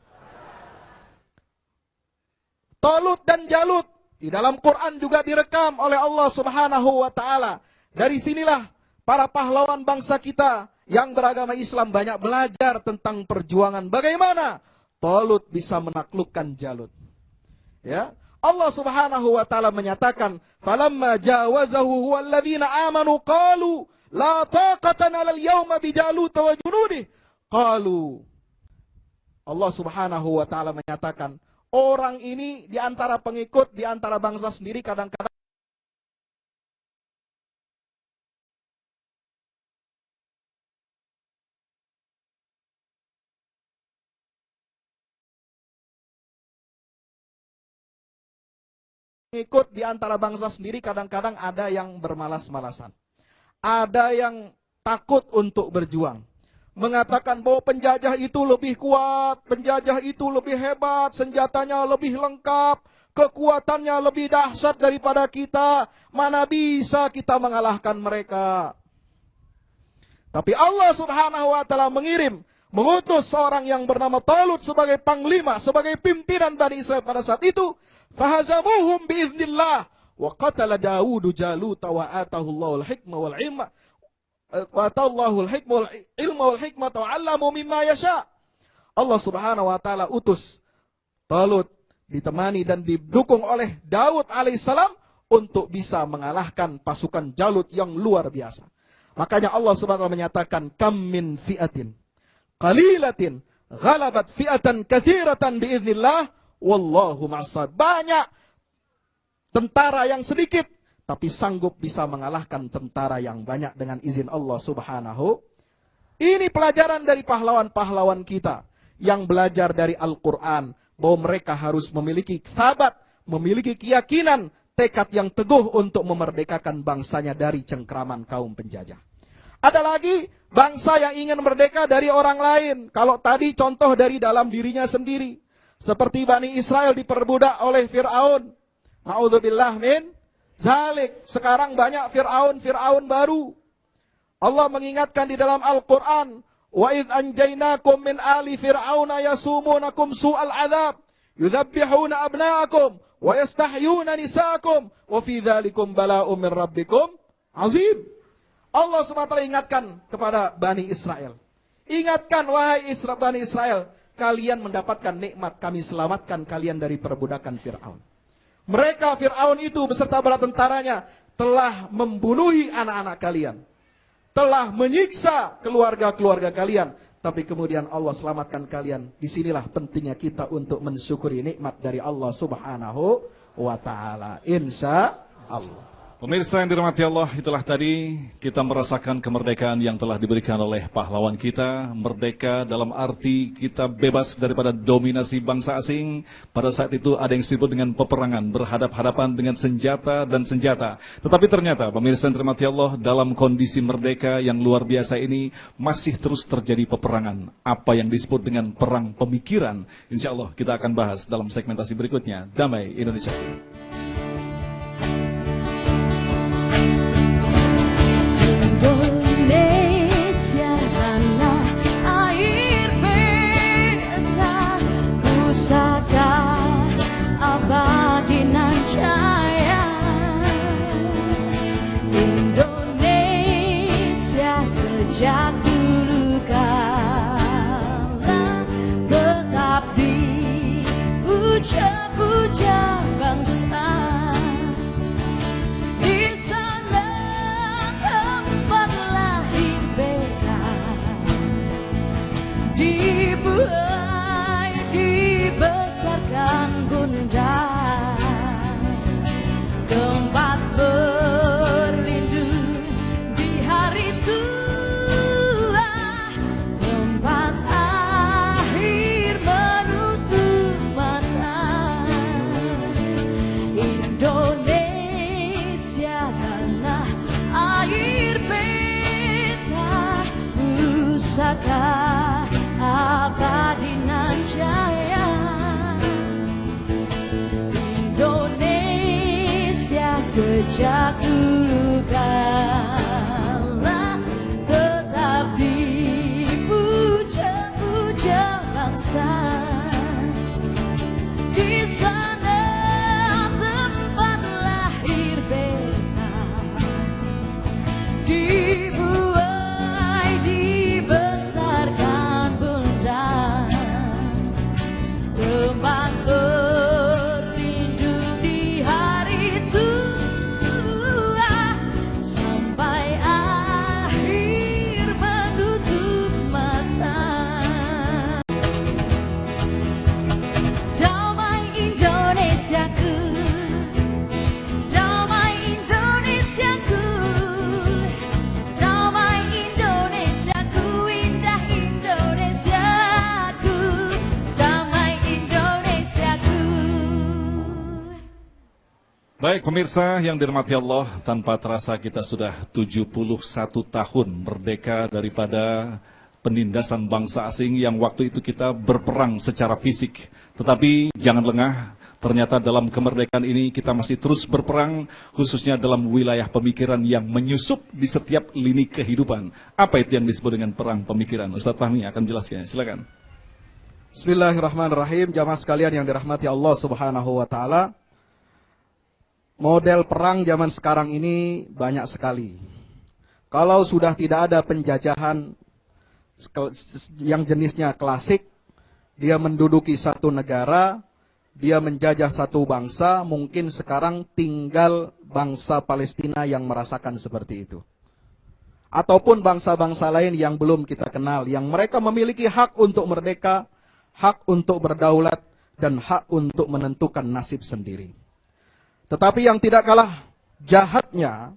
Talut dan Jalut di dalam Quran juga direkam oleh Allah Subhanahu wa taala. Dari sinilah para pahlawan bangsa kita yang beragama Islam banyak belajar tentang perjuangan bagaimana Talut bisa menaklukkan Jalut. Ya, Allah Subhanahu wa taala menyatakan, "Falamma jawazahu walladzina amanu qalu la taqata lana al-yawma bi Jalut wa junudih." Qalu. Allah Subhanahu wa taala menyatakan, orang ini di antara pengikut, di antara bangsa sendiri kadang-kadang pengikut di antara bangsa sendiri kadang-kadang ada yang bermalas-malasan. Ada yang takut untuk berjuang. Mengatakan bahwa penjajah itu lebih kuat, penjajah itu lebih hebat, senjatanya lebih lengkap, kekuatannya lebih dahsyat daripada kita. Mana bisa kita mengalahkan mereka? Tapi Allah Subhanahu wa taala mengutus seorang yang bernama Talut sebagai panglima, sebagai pimpinan Bani Israel pada saat itu. Fahazamuhum biiznillah wa qatala Dawud Jalut wa atahu Allahul hikmah wal ilma. Watallahul hikmah wal ilma wal hikmah wa 'allamu mimma yasha. Allah Subhanahu wa taala utus Talut ditemani dan didukung oleh Daud alaihissalam untuk bisa mengalahkan pasukan Jalut yang luar biasa. Makanya Allah Subhanahu wa taala menyatakan kam min fi'atin qalilatin ghalabat fi'atan katsiratan biiznillah wallahu ma'as. Banyak tentara yang sedikit tapi sanggup bisa mengalahkan tentara yang banyak dengan izin Allah Subhanahu. Ini pelajaran dari pahlawan-pahlawan kita yang belajar dari Al-Quran bahwa mereka harus memiliki sabat, memiliki keyakinan, tekad yang teguh untuk memerdekakan bangsanya dari cengkraman kaum penjajah. Ada lagi bangsa yang ingin merdeka dari orang lain. Kalau tadi contoh dari dalam dirinya sendiri, seperti Bani Israel diperbudak oleh Fir'aun. Na'udzubillah min zalik. Sekarang banyak Fir'aun baru. Allah mengingatkan di dalam Al-Quran, wa idh anjaynakum min ali fir'auna yasumunakum su'al adab yudhabbihuna abna'akum wa yastahyuna nisa'akum wa fi dhalikum bala'um min rabbikum azim. Allah SWT ingatkan kepada Bani Israel. Ingatkan wahai Bani Israel, kalian mendapatkan nikmat, kami selamatkan kalian dari perbudakan Fir'aun. Mereka Fir'aun itu beserta bala tentaranya telah membunuhi anak-anak kalian. Telah menyiksa keluarga-keluarga kalian. Tapi kemudian Allah selamatkan kalian. Disinilah pentingnya kita untuk mensyukuri nikmat dari Allah Subhanahu wa ta'ala. Insya Allah. Pemirsa yang dirahmati Allah, itulah tadi kita merasakan kemerdekaan yang telah diberikan oleh pahlawan kita. Merdeka dalam arti kita bebas daripada dominasi bangsa asing. Pada saat itu ada yang disebut dengan peperangan, berhadap-hadapan dengan senjata dan senjata. Tetapi ternyata pemirsa yang dirahmati Allah, dalam kondisi merdeka yang luar biasa ini masih terus terjadi peperangan. Apa yang disebut dengan perang pemikiran. Insya Allah kita akan bahas dalam segmentasi berikutnya. Damai Indonesia. Sejak dulu kala tetap dipuja-puja bangsa. Di sana tempat lahir beta, dibuai, dibesarkan bunda. Tempat berlindung di hari tua, tempat akhir menutup mata. Indonesia tanah air beta, pusaka abadi nan jaya. Indonesia sejak dulu kala tetap dipuja-puja bangsa. Di sana tempat lahir beta, dibuai, dibesarkan bunda. Tempat berlindung di hari tua, Baik pemirsa yang dirahmati Allah, tanpa terasa kita sudah 71 tahun merdeka daripada penindasan bangsa asing yang waktu itu kita berperang secara fisik. Tetapi jangan lengah, ternyata dalam kemerdekaan ini kita masih terus berperang, khususnya dalam wilayah pemikiran yang menyusup di setiap lini kehidupan. Apa itu yang disebut dengan perang pemikiran? Ustadz Fahmi akan menjelaskannya, silakan. Bismillahirrahmanirrahim. Jamaah sekalian yang dirahmati Allah Subhanahu wa taala. Model perang zaman sekarang ini banyak sekali. Kalau sudah tidak ada penjajahan yang jenisnya klasik, dia menduduki satu negara, dia menjajah satu bangsa, mungkin sekarang tinggal bangsa Palestina yang merasakan seperti itu. Ataupun bangsa-bangsa lain yang belum kita kenal, yang mereka memiliki hak untuk merdeka, hak untuk berdaulat, dan hak untuk menentukan nasib sendiri. Tetapi yang tidak kalah jahatnya,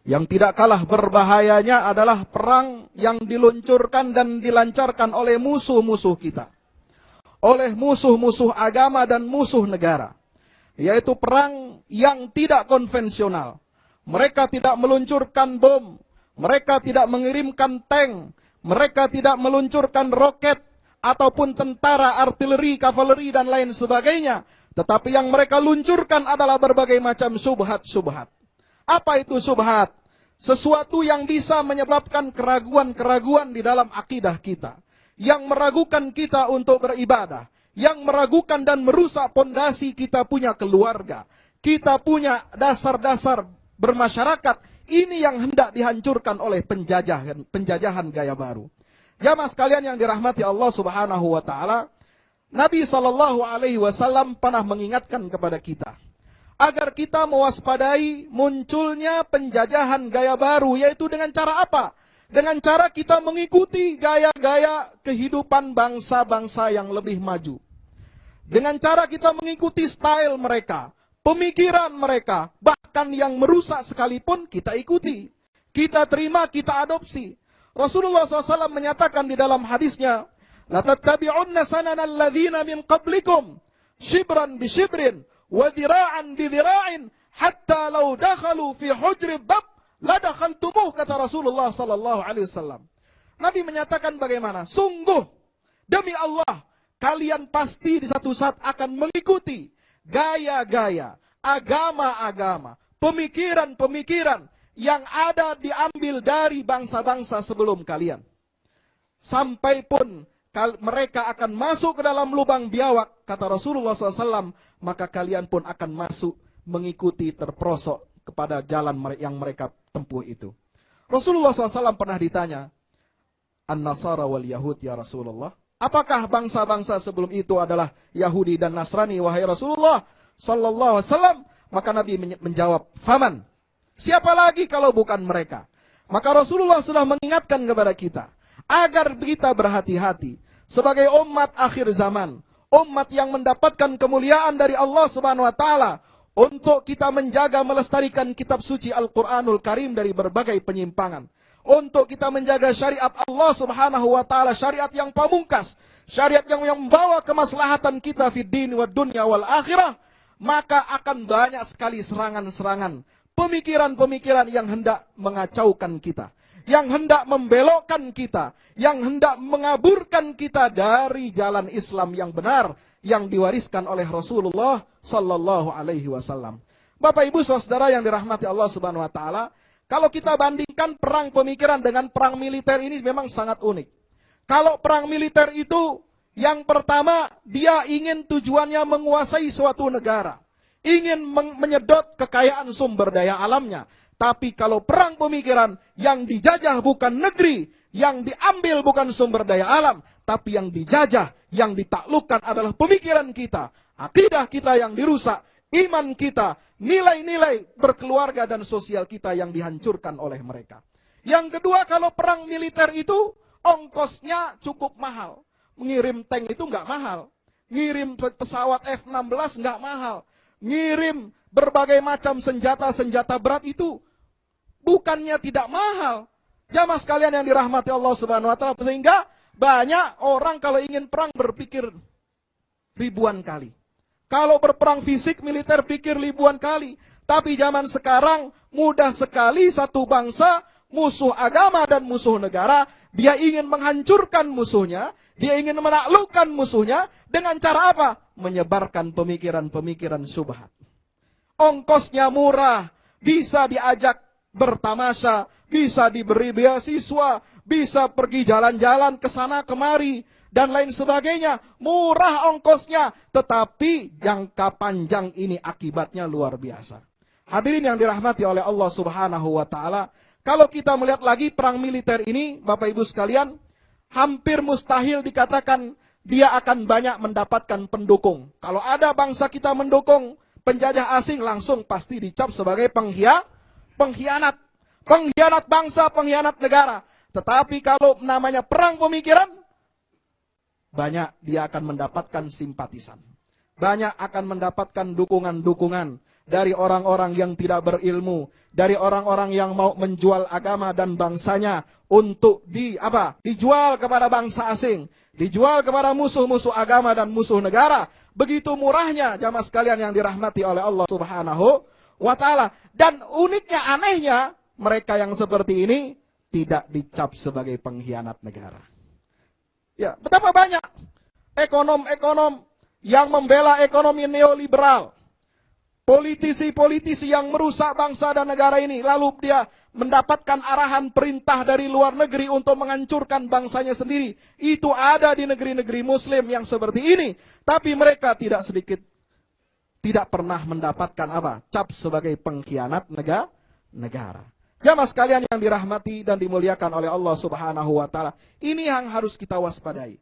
yang tidak kalah berbahayanya adalah perang yang diluncurkan dan dilancarkan oleh musuh-musuh kita. Oleh musuh-musuh agama dan musuh negara. Yaitu perang yang tidak konvensional. Mereka tidak meluncurkan bom, mereka tidak mengirimkan tank, mereka tidak meluncurkan roket, ataupun tentara, artileri, kavaleri, dan lain sebagainya. Tetapi yang mereka luncurkan adalah berbagai macam subhat-subhat. Apa itu subhat? Sesuatu yang bisa menyebabkan keraguan-keraguan di dalam akidah kita. Yang meragukan kita untuk beribadah. Yang meragukan dan merusak pondasi kita punya keluarga. Kita punya dasar-dasar bermasyarakat. Ini yang hendak dihancurkan oleh penjajahan gaya baru. Jamaah sekalian yang dirahmati Allah Subhanahu wa taala, Nabi SAW pernah mengingatkan kepada kita agar kita mewaspadai munculnya penjajahan gaya baru, yaitu dengan cara apa? Dengan cara kita mengikuti gaya-gaya kehidupan bangsa-bangsa yang lebih maju. Dengan cara kita mengikuti style mereka, pemikiran mereka, bahkan yang merusak sekalipun kita ikuti. Kita terima, kita adopsi. Rasulullah SAW menyatakan di dalam hadisnya, la tattabi'unna sanana alladhina min qablikum shibran bi shibrin wa dhira'an bi dhira'in hatta law dakhalu fi hujri dhab la dakhaltumuh, kata Rasulullah sallallahu alaihi wasallam. Nabi menyatakan bagaimana? Sungguh demi Allah kalian pasti di satu saat akan mengikuti gaya-gaya, agama-agama, pemikiran-pemikiran yang ada diambil dari bangsa-bangsa sebelum kalian. Sampai pun mereka akan masuk ke dalam lubang biawak, kata Rasulullah SAW, maka kalian pun akan masuk mengikuti terperosok kepada jalan yang mereka tempuh itu. Rasulullah SAW pernah ditanya, An-Nasara wal Yahud ya Rasulullah, apakah bangsa-bangsa sebelum itu adalah Yahudi dan Nasrani, wahai Rasulullah Sallallahu Alaihi Wasallam? Maka Nabi menjawab, Faman, siapa lagi kalau bukan mereka? Maka Rasulullah sudah mengingatkan kepada kita, agar kita berhati-hati sebagai umat akhir zaman, umat yang mendapatkan kemuliaan dari Allah Subhanahu wa taala, untuk kita menjaga melestarikan kitab suci Al-Qur'anul Karim dari berbagai penyimpangan, untuk kita menjaga syariat Allah Subhanahu wa taala, syariat yang pamungkas, syariat yang membawa kemaslahatan kita fid din wad dunya wal akhirah. Maka akan banyak sekali serangan-serangan, pemikiran-pemikiran yang hendak mengacaukan kita, yang hendak membelokkan kita, yang hendak mengaburkan kita dari jalan Islam yang benar yang diwariskan oleh Rasulullah sallallahu alaihi wasallam. Bapak Ibu Saudara yang dirahmati Allah Subhanahu wa taala, kalau kita bandingkan perang pemikiran dengan perang militer ini memang sangat unik. Kalau perang militer itu yang pertama dia ingin tujuannya menguasai suatu negara, ingin menyedot kekayaan sumber daya alamnya. Tapi kalau perang pemikiran, yang dijajah bukan negeri, yang diambil bukan sumber daya alam, tapi yang dijajah, yang ditaklukkan adalah pemikiran kita, akidah kita yang dirusak, iman kita, nilai-nilai berkeluarga dan sosial kita yang dihancurkan oleh mereka. Yang kedua, kalau perang militer itu ongkosnya cukup mahal. Ngirim tank itu nggak mahal, ngirim pesawat F-16 nggak mahal, ngirim berbagai macam senjata-senjata berat itu bukannya tidak mahal. Jamaah sekalian yang dirahmati Allah Subhanahu wa taala, sehingga banyak orang kalau ingin perang berpikir ribuan kali. Kalau berperang fisik, militer pikir ribuan kali. Tapi zaman sekarang mudah sekali satu bangsa, musuh agama dan musuh negara, dia ingin menghancurkan musuhnya, dia ingin menaklukkan musuhnya dengan cara apa? Menyebarkan pemikiran-pemikiran syubhat. Ongkosnya murah, bisa diajak bertamasya, bisa diberi beasiswa, bisa pergi jalan-jalan ke sana kemari, dan lain sebagainya. Murah ongkosnya, tetapi jangka panjang ini akibatnya luar biasa. Hadirin yang dirahmati oleh Allah Subhanahu wa Ta'ala, kalau kita melihat lagi perang militer ini, Bapak Ibu sekalian, hampir mustahil dikatakan dia akan banyak mendapatkan pendukung. Kalau ada bangsa kita mendukung penjajah asing, langsung pasti dicap sebagai pengkhianat. Pengkhianat bangsa, pengkhianat negara. Tetapi kalau namanya perang pemikiran, banyak dia akan mendapatkan simpatisan. Banyak akan mendapatkan dukungan-dukungan dari orang-orang yang tidak berilmu, dari orang-orang yang mau menjual agama dan bangsanya untuk dijual kepada bangsa asing, dijual kepada musuh-musuh agama dan musuh negara. Begitu murahnya jamaah sekalian yang dirahmati oleh Allah Subhanahu wa Ta'ala. Dan uniknya, anehnya, mereka yang seperti ini tidak dicap sebagai pengkhianat negara. Ya, betapa banyak ekonom-ekonom yang membela ekonomi neoliberal, politisi-politisi yang merusak bangsa dan negara ini, lalu dia mendapatkan arahan perintah dari luar negeri untuk menghancurkan bangsanya sendiri. Itu ada di negeri-negeri muslim yang seperti ini. Tapi mereka tidak pernah mendapatkan cap sebagai pengkhianat negara. Jamaah sekalian yang dirahmati dan dimuliakan oleh Allah Subhanahu wa Ta'ala, ini yang harus kita waspadai.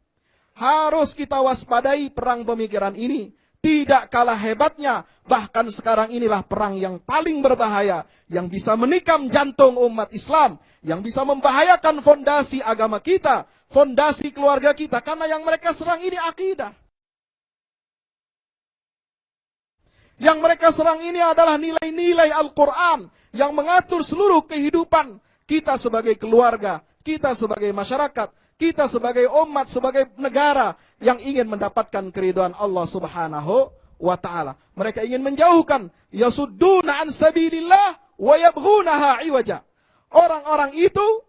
Harus kita waspadai perang pemikiran ini. Tidak kalah hebatnya, bahkan sekarang inilah perang yang paling berbahaya, yang bisa menikam jantung umat Islam, yang bisa membahayakan fondasi agama kita, fondasi keluarga kita, karena yang mereka serang ini akidah. Yang mereka serang ini adalah nilai-nilai Al-Quran yang mengatur seluruh kehidupan kita sebagai keluarga, kita sebagai masyarakat, kita sebagai umat, sebagai negara yang ingin mendapatkan keridhaan Allah Subhanahu wa Ta'ala. Mereka ingin menjauhkan, yasudduna an sabilillah wa yabghunaha iwaja. Orang-orang itu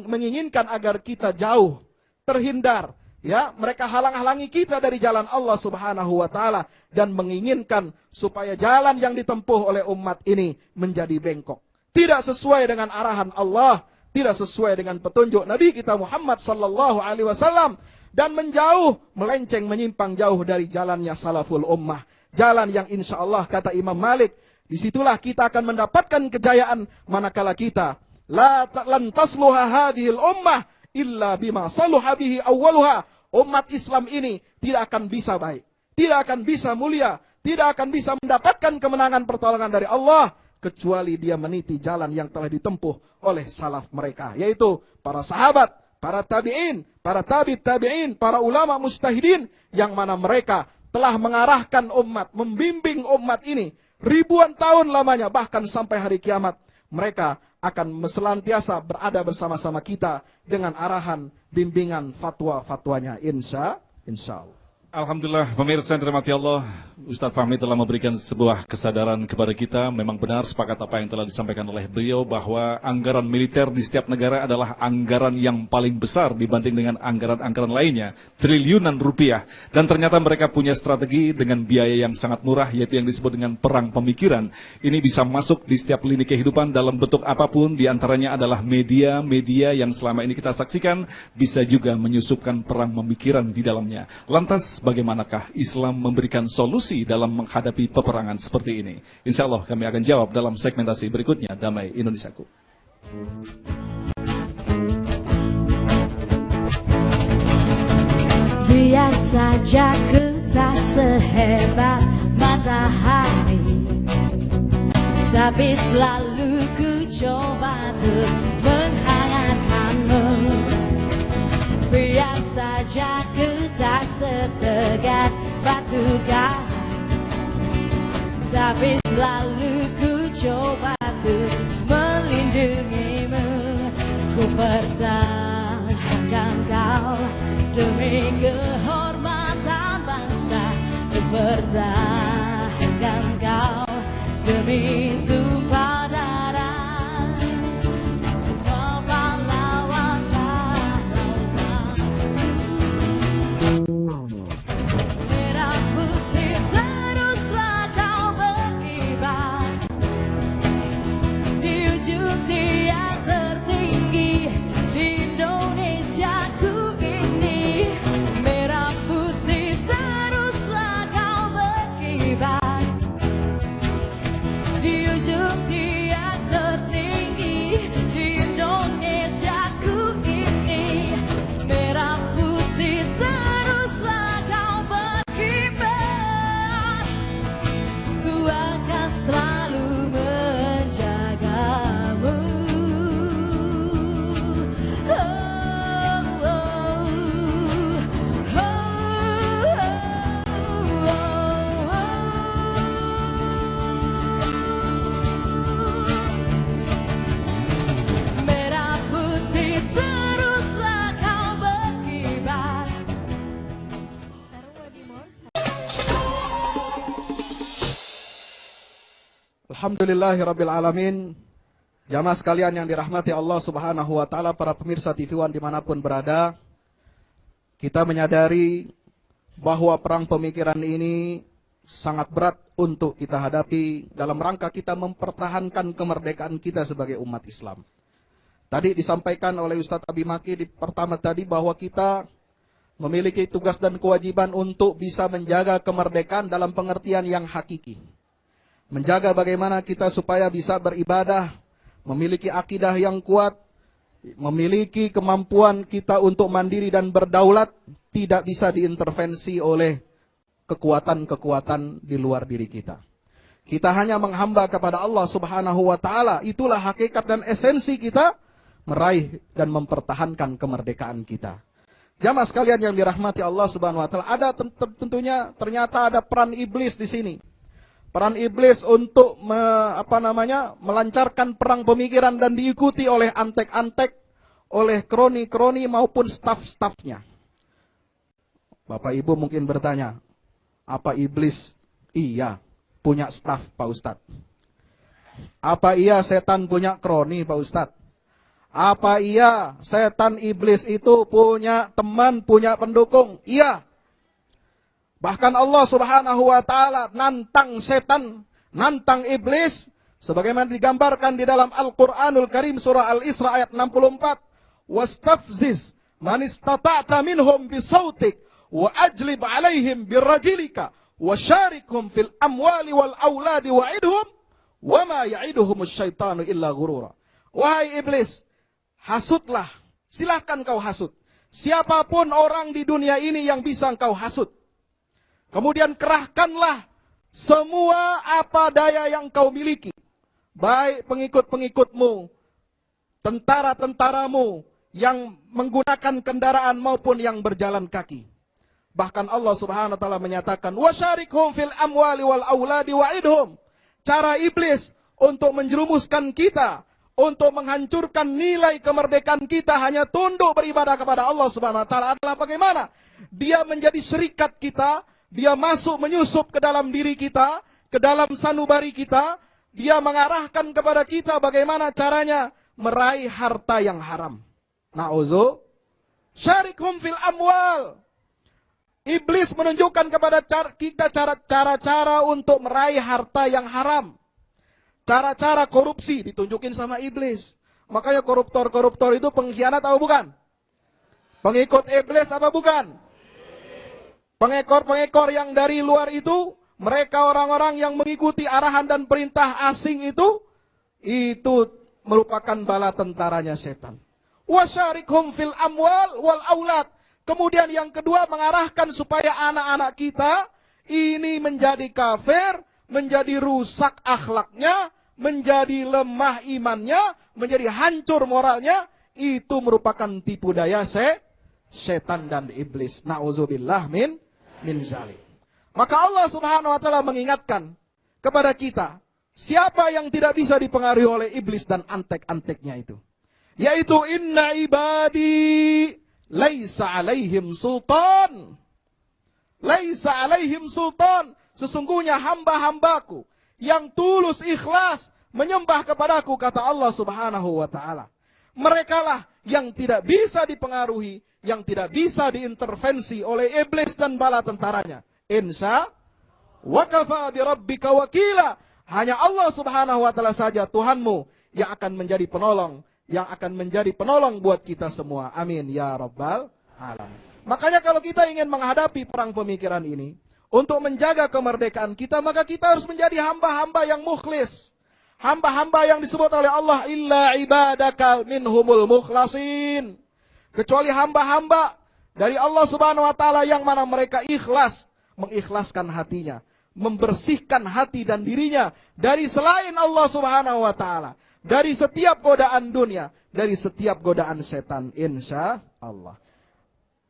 menginginkan agar kita jauh, terhindar. Ya, mereka halang-halangi kita dari jalan Allah Subhanahu wa Ta'ala dan menginginkan supaya jalan yang ditempuh oleh umat ini menjadi bengkok. Tidak sesuai dengan arahan Allah, tidak sesuai dengan petunjuk Nabi kita Muhammad sallallahu alaihi wasallam, dan menjauh, melenceng, menyimpang jauh dari jalannya salaful ummah. Jalan yang insya Allah kata Imam Malik, disitulah kita akan mendapatkan kejayaan manakala kita lan tasluha hadhil ummah illa bima saluha bihi awwaluha. Umat Islam ini tidak akan bisa baik, tidak akan bisa mulia, tidak akan bisa mendapatkan kemenangan pertolongan dari Allah kecuali dia meniti jalan yang telah ditempuh oleh salaf mereka, yaitu para sahabat, para tabi'in, para tabi'in, para ulama mujtahidin, yang mana mereka telah mengarahkan umat, membimbing umat ini ribuan tahun lamanya, bahkan sampai hari kiamat. Mereka akan senantiasa berada bersama-sama kita dengan arahan, bimbingan, fatwa-fatwanya, insya Allah. Alhamdulillah, pemirsa yang dirahmati Allah, Ustadz Fahmi telah memberikan sebuah kesadaran kepada kita. Memang benar sepakat apa yang telah disampaikan oleh beliau, bahwa anggaran militer di setiap negara adalah anggaran yang paling besar dibanding dengan anggaran-anggaran lainnya, triliunan rupiah. Dan ternyata mereka punya strategi dengan biaya yang sangat murah, yaitu yang disebut dengan perang pemikiran. Ini bisa masuk di setiap lini kehidupan dalam bentuk apapun, diantaranya adalah media-media yang selama ini kita saksikan, bisa juga menyusupkan perang pemikiran di dalamnya. Lantas, bagaimanakah Islam memberikan solusi dalam menghadapi peperangan seperti ini? Insya Allah kami akan jawab dalam segmentasi berikutnya, Damai Indonesiaku. Biar saja ku tak sehebat matahari, tapi selalu ku coba untuk menghangatkanmu. Biar saja ku tak setegak batu karang, tapi selalu ku coba untuk melindungimu. Ku pertahankan kau demi kehormatan bangsa. Ku pertahankan Alhamdulillahirabbil alamin. Jamaah sekalian yang dirahmati Allah Subhanahu wa taala, para pemirsa TV One dimanapun berada, kita menyadari bahwa perang pemikiran ini sangat berat untuk kita hadapi dalam rangka kita mempertahankan kemerdekaan kita sebagai umat Islam. Tadi disampaikan oleh Ustadz Abi Maki di pertama tadi bahwa kita memiliki tugas dan kewajiban untuk bisa menjaga kemerdekaan dalam pengertian yang hakiki. Menjaga bagaimana kita supaya bisa beribadah, memiliki akidah yang kuat, memiliki kemampuan kita untuk mandiri dan berdaulat, tidak bisa diintervensi oleh kekuatan-kekuatan di luar diri kita. Kita hanya menghamba kepada Allah Subhanahu wa taala. Itulah hakikat dan esensi kita meraih dan mempertahankan kemerdekaan kita. Jamaah sekalian yang dirahmati Allah Subhanahu wa taala, ada tentunya ternyata ada peran iblis di sini. Peran iblis untuk melancarkan perang pemikiran dan diikuti oleh antek-antek, oleh kroni-kroni maupun staf-stafnya. Bapak Ibu mungkin bertanya, apa iblis? Iya, punya staf Pak Ustadz. Apa iya setan punya kroni Pak Ustadz? Apa iya setan iblis itu punya teman, punya pendukung? Iya. Bahkan Allah Subhanahu wa taala nantang setan, nantang iblis sebagaimana digambarkan di dalam Al-Qur'anul Karim surah Al-Isra ayat 64. Wastafziz man istata'ta minhum bisautik wa ajlib 'alaihim birrajilika wa syarikhum fil amwali wal auladi wa'idhum wa ma ya'iduhumus syaitanu illa ghurura. Wahai iblis, hasutlah, silahkan kau hasut. Siapapun orang di dunia ini yang bisa kau hasut. Kemudian kerahkanlah semua apa daya yang kau miliki. Baik pengikut-pengikutmu, tentara-tentaramu yang menggunakan kendaraan maupun yang berjalan kaki. Bahkan Allah Subhanahu wa taala menyatakan, "Wasyarikhum fil amwali wal auladi wa'idhum." Cara iblis untuk menjerumuskan kita, untuk menghancurkan nilai kemerdekaan kita hanya tunduk beribadah kepada Allah Subhanahu wa taala adalah bagaimana? Dia menjadi serikat kita. Dia masuk menyusup ke dalam diri kita, ke dalam sanubari kita. Dia mengarahkan kepada kita bagaimana caranya meraih harta yang haram. Na'udzu syarikhum fil amwal. Iblis menunjukkan kepada kita cara-cara untuk meraih harta yang haram. Cara-cara korupsi ditunjukin sama iblis. Makanya koruptor-koruptor itu pengkhianat apa bukan? Pengikut iblis apa bukan? Pengekor-pengekor yang dari luar itu, mereka orang-orang yang mengikuti arahan dan perintah asing itu merupakan bala tentaranya setan. Wasyarikhum fil amwal wal aulad. Kemudian yang kedua mengarahkan supaya anak-anak kita ini menjadi kafir, menjadi rusak akhlaknya, menjadi lemah imannya, menjadi hancur moralnya. Itu merupakan tipu daya setan dan iblis. Na'udzubillah min zalik. Maka Allah Subhanahu wa taala mengingatkan kepada kita, siapa yang tidak bisa dipengaruhi oleh iblis dan antek-anteknya itu? Yaitu inna ibadi laisa alaihim sultan. Laisa alaihim sultan. Sesungguhnya hamba-hambaku yang tulus ikhlas menyembah kepadaku, kata Allah Subhanahu wa taala. Merekalah yang tidak bisa dipengaruhi, yang tidak bisa diintervensi oleh iblis dan bala tentaranya. Insya wa kafa bi rabbika wakila. Hanya Allah Subhanahu wa taala saja Tuhanmu yang akan menjadi penolong, yang akan menjadi penolong buat kita semua. Amin ya rabbal alamin. Makanya kalau kita ingin menghadapi perang pemikiran ini, untuk menjaga kemerdekaan kita, maka kita harus menjadi hamba-hamba yang mukhlis. Hamba-hamba yang disebut oleh Allah, illa ibadakal minhumul mukhlasin. Kecuali hamba-hamba dari Allah Subhanahu wa taala yang mana mereka ikhlas, mengikhlaskan hatinya, membersihkan hati dan dirinya dari selain Allah Subhanahu wa taala, dari setiap godaan dunia, dari setiap godaan setan, insya Allah.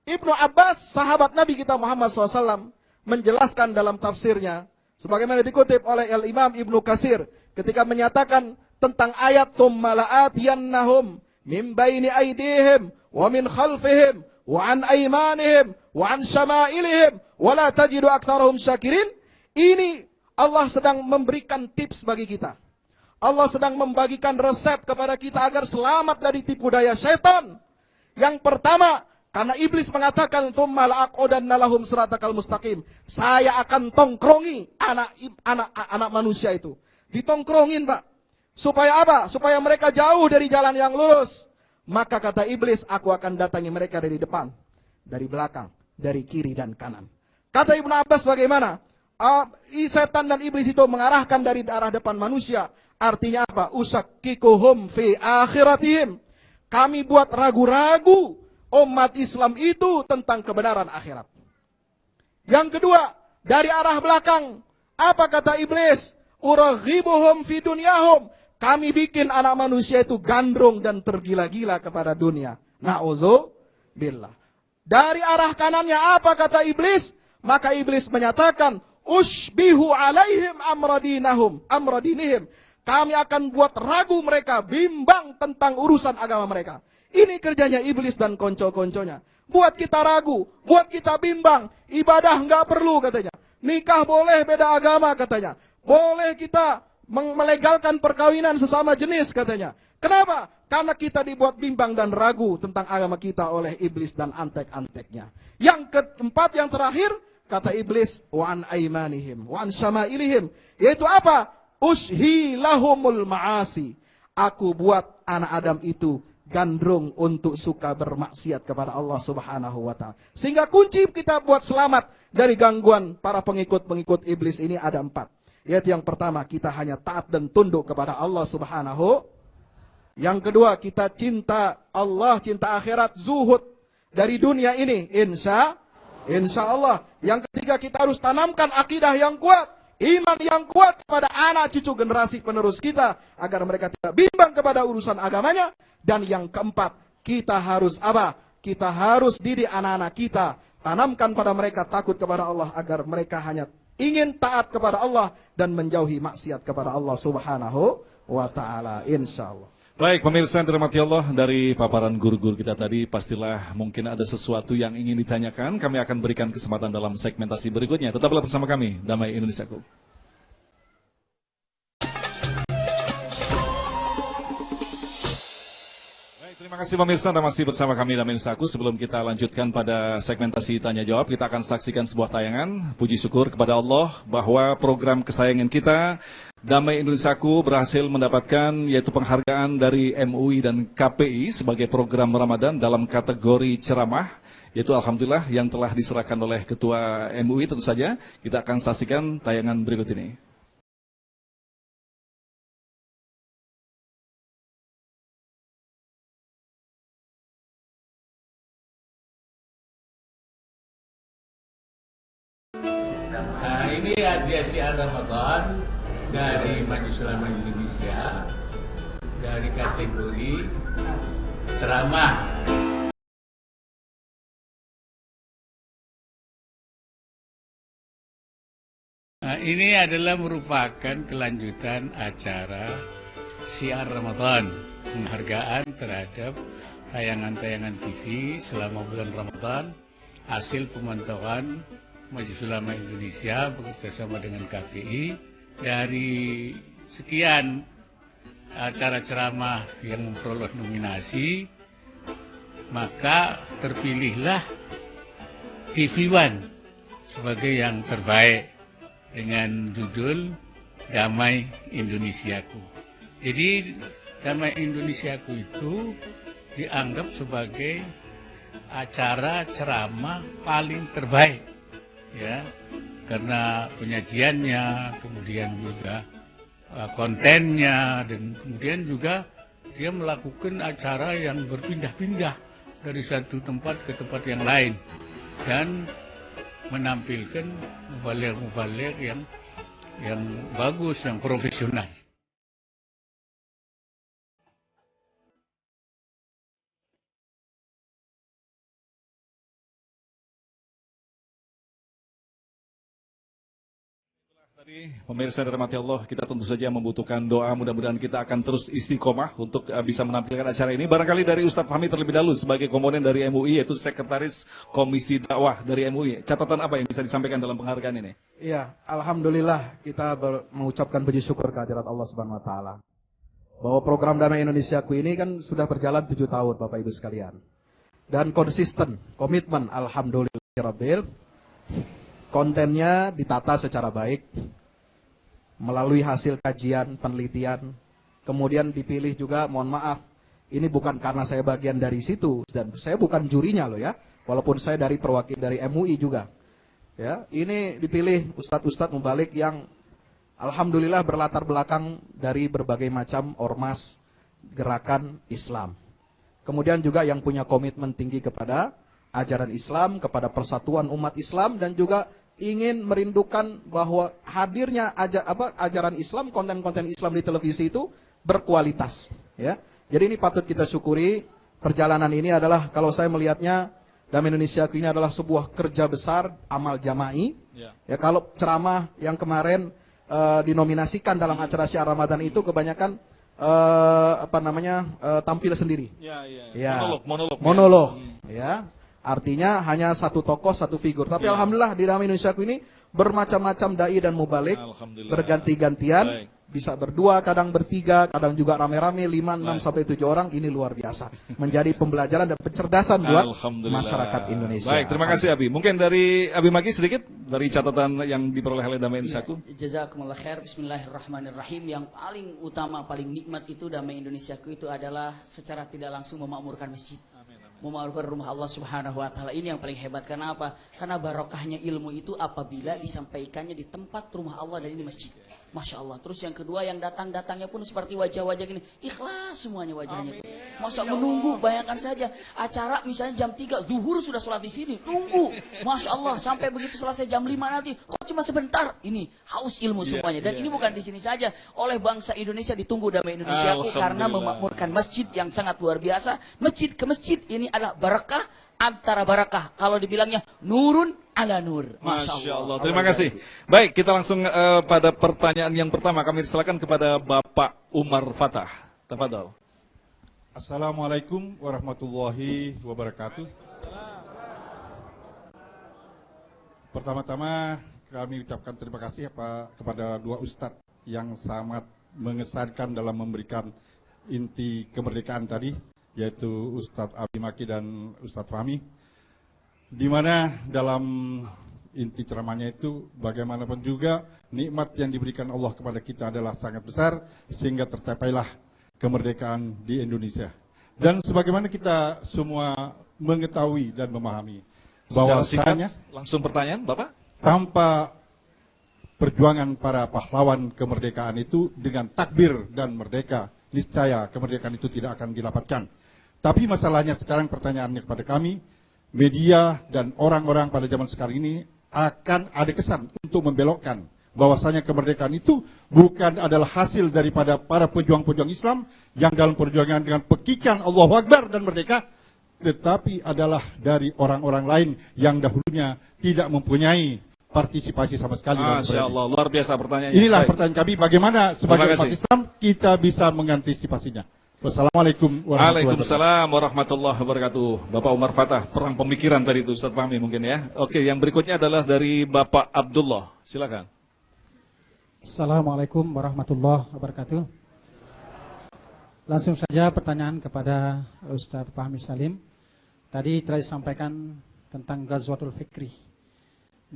Ibnu Abbas, sahabat Nabi kita Muhammad SAW, menjelaskan dalam tafsirnya, sebagaimana dikutip oleh Al-Imam Ibnu Katsir, ketika menyatakan tentang ayat tsumma la'atiyannahum min baini aydihim wa min khalfihim wa an aymanihim wa an syama'ilihim wa la tajidu aktsarahum syakirin. Ini Allah sedang memberikan tips bagi kita. Allah sedang membagikan resep kepada kita agar selamat dari tipu daya setan. Yang pertama, karena iblis mengatakan tsumma la'aqudanna lahum siratakal mustaqim. Saya akan tongkrongi anak manusia itu. Ditongkrongin, Pak. Supaya apa? Supaya mereka jauh dari jalan yang lurus. Maka kata iblis, aku akan datangi mereka dari depan, dari belakang, dari kiri dan kanan. Kata Ibnu Abbas bagaimana? Setan dan iblis itu mengarahkan dari arah depan manusia. Artinya apa? Usakkikuhum fi akhiratihim. Kami buat ragu-ragu umat Islam itu tentang kebenaran akhirat. Yang kedua, dari arah belakang. Apa kata iblis? Uraghibuhum fi dunyahum. Kami bikin anak manusia itu gandrung dan tergila-gila kepada dunia. Na'udzubillah. Dari arah kanannya apa kata iblis? Maka iblis menyatakan, ushbihu alaihim amradinihim. Kami akan buat ragu mereka, bimbang tentang urusan agama mereka. Ini kerjanya iblis dan konco-konconya. Buat kita ragu, buat kita bimbang. Ibadah nggak perlu katanya. Nikah boleh beda agama katanya. Boleh kita melegalkan perkawinan sesama jenis katanya. Kenapa? Karena kita dibuat bimbang dan ragu tentang agama kita oleh iblis dan antek-anteknya. Yang keempat, yang terakhir, kata iblis, wa an aimanihim, wa an syama'ilihim. Yaitu apa? Ushilahumul ma'asi. Aku buat anak Adam itu gandrung untuk suka bermaksiat kepada Allah Subhanahu wa ta'ala. Sehingga kunci kita buat selamat dari gangguan para pengikut-pengikut iblis ini ada 4. Yaitu yang pertama, kita hanya taat dan tunduk kepada Allah Subhanahu. Yang kedua, kita cinta Allah, cinta akhirat, zuhud dari dunia ini. Insya Allah. Yang ketiga, kita harus tanamkan akidah yang kuat, iman yang kuat kepada anak cucu generasi penerus kita, agar mereka tidak bimbang kepada urusan agamanya. Dan yang keempat, kita harus apa? Kita harus didik anak-anak kita, tanamkan pada mereka takut kepada Allah, agar mereka hanya ingin taat kepada Allah dan menjauhi maksiat kepada Allah Subhanahu wa ta'ala. Insyaallah. Baik, pemirsa yang dirahmati Allah, dari paparan guru-guru kita tadi, pastilah mungkin ada sesuatu yang ingin ditanyakan. Kami akan berikan kesempatan dalam segmentasi berikutnya. Tetaplah bersama kami, Damai Indonesiaku. Terima kasih pemirsa, Anda masih bersama kami Damai Indonesiaku. Sebelum kita lanjutkan pada segmentasi tanya jawab, kita akan saksikan sebuah tayangan. Puji syukur kepada Allah bahwa program kesayangan kita, Damai Indonesiaku, berhasil mendapatkan yaitu penghargaan dari MUI dan KPI sebagai program Ramadan dalam kategori ceramah. Yaitu alhamdulillah yang telah diserahkan oleh Ketua MUI. Tentu saja kita akan saksikan tayangan berikut ini. Nah, ini hadiah syiar Ramadan dari Majelis Ulama Indonesia dari kategori ceramah. Nah, ini adalah merupakan kelanjutan acara syiar Ramadan, penghargaan terhadap tayangan-tayangan TV selama bulan Ramadan, hasil pemantauan Majelis Ulama Indonesia bekerjasama dengan KPI. Dari sekian acara ceramah yang memperoleh nominasi, maka terpilihlah TV One sebagai yang terbaik dengan judul Damai Indonesiaku. Jadi Damai Indonesiaku itu dianggap sebagai acara ceramah paling terbaik, ya, karena penyajiannya, kemudian juga kontennya, dan kemudian juga dia melakukan acara yang berpindah-pindah dari satu tempat ke tempat yang lain dan menampilkan mubaligh-mubaligh yang bagus, yang profesional. Tadi pemirsa dan rahmati Allah, kita tentu saja membutuhkan doa, mudah-mudahan kita akan terus istiqomah untuk bisa menampilkan acara ini. Barangkali dari Ustadz Fahmi terlebih dahulu sebagai komponen dari MUI, yaitu Sekretaris Komisi Dakwah dari MUI. Catatan apa yang bisa disampaikan dalam penghargaan ini? Iya, alhamdulillah kita mengucapkan puji syukur kehadirat Allah Subhanahu wa taala. Bahwa program Damai Indonesiaku ini kan sudah berjalan 7 tahun Bapak Ibu sekalian. Dan konsisten, komitmen, alhamdulillah. Kontennya ditata secara baik, melalui hasil kajian, penelitian, kemudian dipilih juga, mohon maaf, ini bukan karena saya bagian dari situ, dan saya bukan jurinya loh ya, walaupun saya dari perwakil dari MUI juga. Ya, ini dipilih ustadz-ustadz mubalik yang alhamdulillah berlatar belakang dari berbagai macam ormas gerakan Islam. Kemudian juga yang punya komitmen tinggi kepada ajaran Islam, kepada persatuan umat Islam, dan juga ingin merindukan bahwa hadirnya ajaran Islam, konten-konten Islam di televisi itu berkualitas. Ya, jadi ini patut kita syukuri. Perjalanan ini adalah, kalau saya melihatnya, Damai Indonesia ini adalah sebuah kerja besar, amal jama'i. Ya, kalau ceramah yang kemarin dinominasikan dalam acara Syiar Ramadan itu kebanyakan tampil sendiri. Ya, monolog. Ya. Artinya hanya satu tokoh, satu figur. Tapi alhamdulillah di Damai Indonesia ini bermacam-macam dai dan mubalik, berganti-gantian, bisa berdua, kadang bertiga, kadang juga rame-rame, 5, 6 sampai 7 orang. Ini luar biasa. Menjadi pembelajaran dan pencerdasan buat masyarakat Indonesia. Baik, terima kasih Abi. Mungkin dari Abi Maki sedikit dari catatan yang diperoleh oleh Damai Indonesia. Jazakumullah khair. Bismillahirrahmanirrahim. Yang paling utama, paling nikmat itu Damai Indonesiaku itu adalah secara tidak langsung memakmurkan masjid. Memakmurkan rumah Allah Subhanahu wa taala. Ini yang paling hebat. Karena apa? Karena barokahnya ilmu itu apabila disampaikannya di tempat rumah Allah, dan ini masjid. Masya Allah. Terus yang kedua, yang datangnya pun seperti wajah-wajah gini, ikhlas semuanya wajahnya. Masa menunggu, bayangkan saja acara misalnya jam 3 zuhur sudah sholat di sini, nunggu. Masya Allah, sampai begitu selesai jam 5 nanti, kok cuma sebentar. Ini haus ilmu semuanya. Dan ini bukan di sini saja, oleh bangsa Indonesia ditunggu Damai Indonesia karena memakmurkan masjid yang sangat luar biasa. Masjid ke masjid ini adalah barakah antara barakah. Kalau dibilangnya nurun ala nur. Masya Allah. Terima kasih. Baik, kita langsung pada pertanyaan yang pertama. Kami silakan kepada Bapak Umar Fatah. Tafadhol. Assalamualaikum warahmatullahi wabarakatuh. Pertama-tama kami ucapkan terima kasih kepada dua ustadz yang sangat mengesankan dalam memberikan inti kemerdekaan tadi, yaitu Ustadz Abi Maki dan Ustadz Fahmi, di mana dalam inti ceramahnya itu bagaimanapun juga nikmat yang diberikan Allah kepada kita adalah sangat besar, sehingga tercapailah kemerdekaan di Indonesia. Dan sebagaimana kita semua mengetahui dan memahami bahwasanya, langsung pertanyaan Bapak, tanpa perjuangan para pahlawan kemerdekaan itu dengan takbir dan merdeka, niscaya kemerdekaan itu tidak akan didapatkan. Tapi masalahnya sekarang, pertanyaannya kepada kami, media dan orang-orang pada zaman sekarang ini akan ada kesan untuk membelokkan bahwasanya kemerdekaan itu bukan adalah hasil daripada para pejuang-pejuang Islam yang dalam perjuangan dengan pekikan Allahu Akbar dan merdeka, tetapi adalah dari orang-orang lain yang dahulunya tidak mempunyai partisipasi sama sekali. Masya Allah, luar biasa pertanyaannya. Inilah pertanyaan kami, bagaimana sebagai umat Islam kita bisa mengantisipasinya. Wassalamualaikum warahmatullahi wabarakatuh. Waalaikumsalam warahmatullahi wabarakatuh. Bapak Umar Fatah, perang pemikiran tadi itu Ustaz Fahmi mungkin ya. Oke, yang berikutnya adalah dari Bapak Abdullah. Silakan. Assalamualaikum warahmatullahi wabarakatuh. Langsung saja pertanyaan kepada Ustaz Fahmi Salim. Tadi telah disampaikan tentang Ghazwatul Fikri.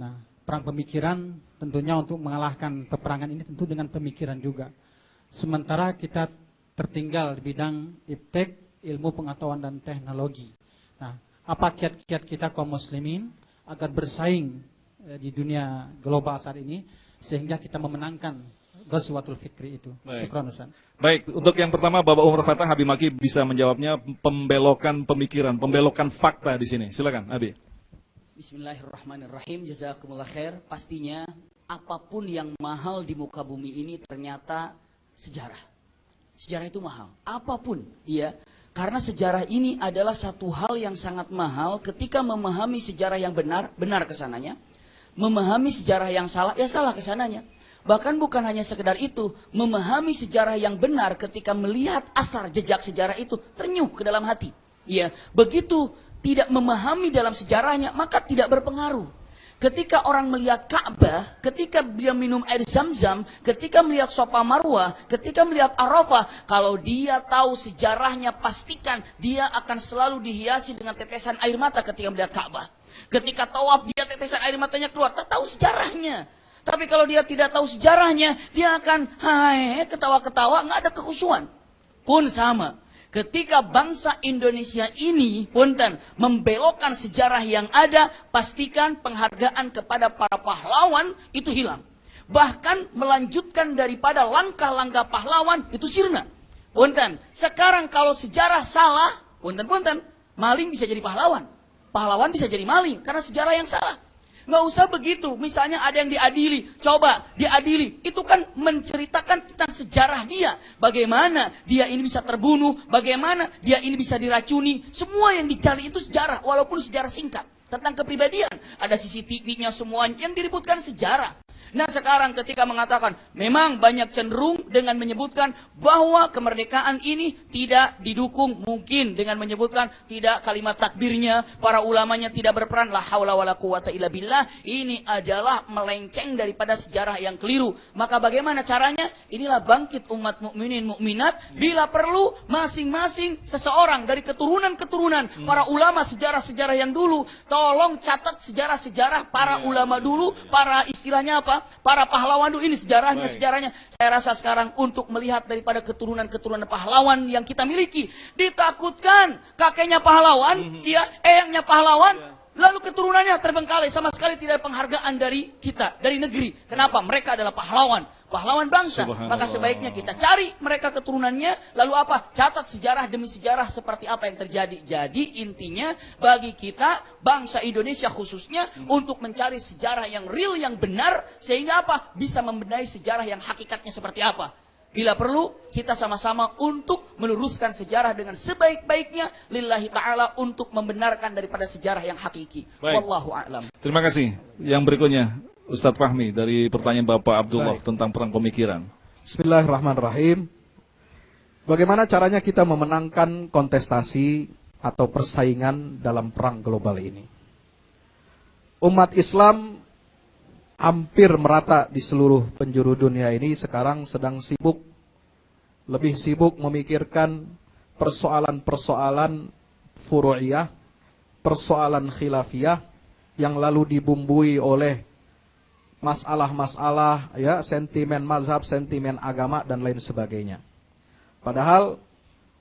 Nah, perang pemikiran tentunya untuk mengalahkan peperangan ini tentu dengan pemikiran juga. Sementara kita tertinggal di bidang iptek, ilmu pengetahuan dan teknologi. Nah, apa kiat-kiat kita kaum muslimin agar bersaing di dunia global saat ini sehingga kita memenangkan Ghazwatul Fikri itu. Syukran Ustaz. Baik, untuk yang pertama Bapak Umar Fatah, Habib Maki bisa menjawabnya, pembelokan pemikiran, pembelokan fakta di sini. Silakan, Abi. Bismillahirrahmanirrahim. Jazakumullah khair. Pastinya apapun yang mahal di muka bumi ini ternyata sejarah. Sejarah itu mahal. Apapun, ya. Karena sejarah ini adalah satu hal yang sangat mahal. Ketika memahami sejarah yang benar, benar kesananya. Memahami sejarah yang salah, ya salah kesananya. Bahkan bukan hanya sekedar itu, memahami sejarah yang benar ketika melihat asar jejak sejarah itu ternyuh ke dalam hati. Ya, begitu tidak memahami dalam sejarahnya, maka tidak berpengaruh. Ketika orang melihat Ka'bah, ketika dia minum air Zam-Zam, ketika melihat Safa Marwah, ketika melihat Arafah, kalau dia tahu sejarahnya, pastikan dia akan selalu dihiasi dengan tetesan air mata ketika melihat Ka'bah. Ketika tawaf, dia tetesan air matanya keluar, tak tahu sejarahnya. Tapi kalau dia tidak tahu sejarahnya, dia akan ketawa-ketawa, nggak ada kekhusyuan. Pun sama. Ketika bangsa Indonesia ini punten membelokkan sejarah yang ada, pastikan penghargaan kepada para pahlawan itu hilang. Bahkan melanjutkan daripada langkah-langkah pahlawan itu sirna. Punten, sekarang kalau sejarah salah, punten, maling bisa jadi pahlawan. Pahlawan bisa jadi maling karena sejarah yang salah. Nggak usah begitu, misalnya ada yang diadili, coba diadili, itu kan menceritakan tentang sejarah dia. Bagaimana dia ini bisa terbunuh, bagaimana dia ini bisa diracuni, semua yang dicari itu sejarah, walaupun sejarah singkat. Tentang kepribadian, ada CCTV-nya semuanya, yang diributkan sejarah. Nah sekarang ketika mengatakan, memang banyak cenderung dengan menyebutkan bahwa kemerdekaan ini tidak didukung, mungkin dengan menyebutkan tidak kalimat takbirnya, para ulamanya tidak berperan, la haula wala quwata illa billah, ini adalah melenceng daripada sejarah yang keliru. Maka bagaimana caranya? Inilah bangkit umat mukminin mukminat, bila perlu masing-masing seseorang dari keturunan-keturunan para ulama sejarah-sejarah yang dulu, tolong catat sejarah-sejarah para ulama dulu, para istilahnya apa? Para pahlawan dulu, ini sejarahnya. Saya rasa sekarang untuk melihat daripada keturunan-keturunan pahlawan yang kita miliki, ditakutkan kakeknya pahlawan, eyangnya pahlawan, lalu keturunannya terbengkalai, sama sekali tidak ada penghargaan dari kita, dari negeri. Kenapa? Mereka adalah pahlawan bangsa. Maka sebaiknya kita cari mereka keturunannya, lalu apa? Catat sejarah demi sejarah seperti apa yang terjadi. Jadi intinya bagi kita, bangsa Indonesia khususnya, untuk mencari sejarah yang real, yang benar, sehingga apa? Bisa membenahi sejarah yang hakikatnya seperti apa. Bila perlu, kita sama-sama untuk meluruskan sejarah dengan sebaik-baiknya, lillahi ta'ala, untuk membenarkan daripada sejarah yang hakiki. Wallahu a'lam. Terima kasih. Yang berikutnya, Ustadz Fahmi dari pertanyaan Bapak Abdullah tentang perang pemikiran. Bismillahirrahmanirrahim. Bagaimana caranya kita memenangkan kontestasi atau persaingan dalam perang global ini? Umat Islam hampir merata di seluruh penjuru dunia ini sekarang sedang lebih sibuk memikirkan persoalan-persoalan furu'iyah, persoalan khilafiyah yang lalu dibumbui oleh masalah-masalah, ya, sentimen mazhab, sentimen agama, dan lain sebagainya. Padahal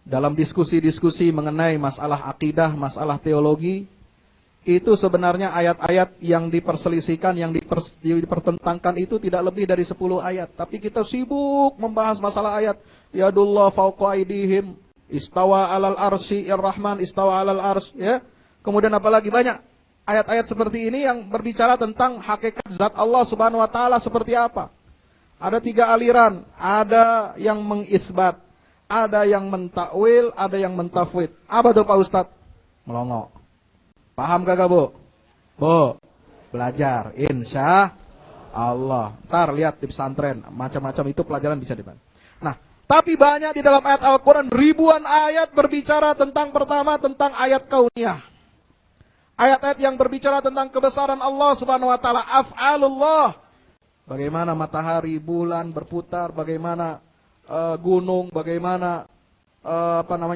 dalam diskusi-diskusi mengenai masalah akidah, masalah teologi, itu sebenarnya ayat-ayat yang diperselisihkan, yang dipertentangkan itu tidak lebih dari 10 ayat. Tapi kita sibuk membahas masalah ayat. Yadullah fauqa aydihim, istawa alal arsy, ir-Rahman istawa alal arsy, ya. Kemudian apalagi banyak ayat-ayat seperti ini yang berbicara tentang hakikat zat Allah Subhanahu wa taala seperti apa. Ada 3 aliran, ada yang mengisbat, ada yang mentakwil, ada yang mentafwid. Apa tuh Pak Ustadz? Melongo. Paham kagak, Bu? Bu, belajar insya Allah. Ntar lihat di pesantren, macam-macam itu pelajaran bisa dibantu. Nah, tapi banyak di dalam ayat Al-Quran, ribuan ayat berbicara tentang, pertama, tentang ayat kauniyah. Ayat-ayat yang berbicara tentang kebesaran Allah Subhanahu wa taala, af'alullah. Bagaimana matahari, bulan berputar, bagaimana gunung, bagaimana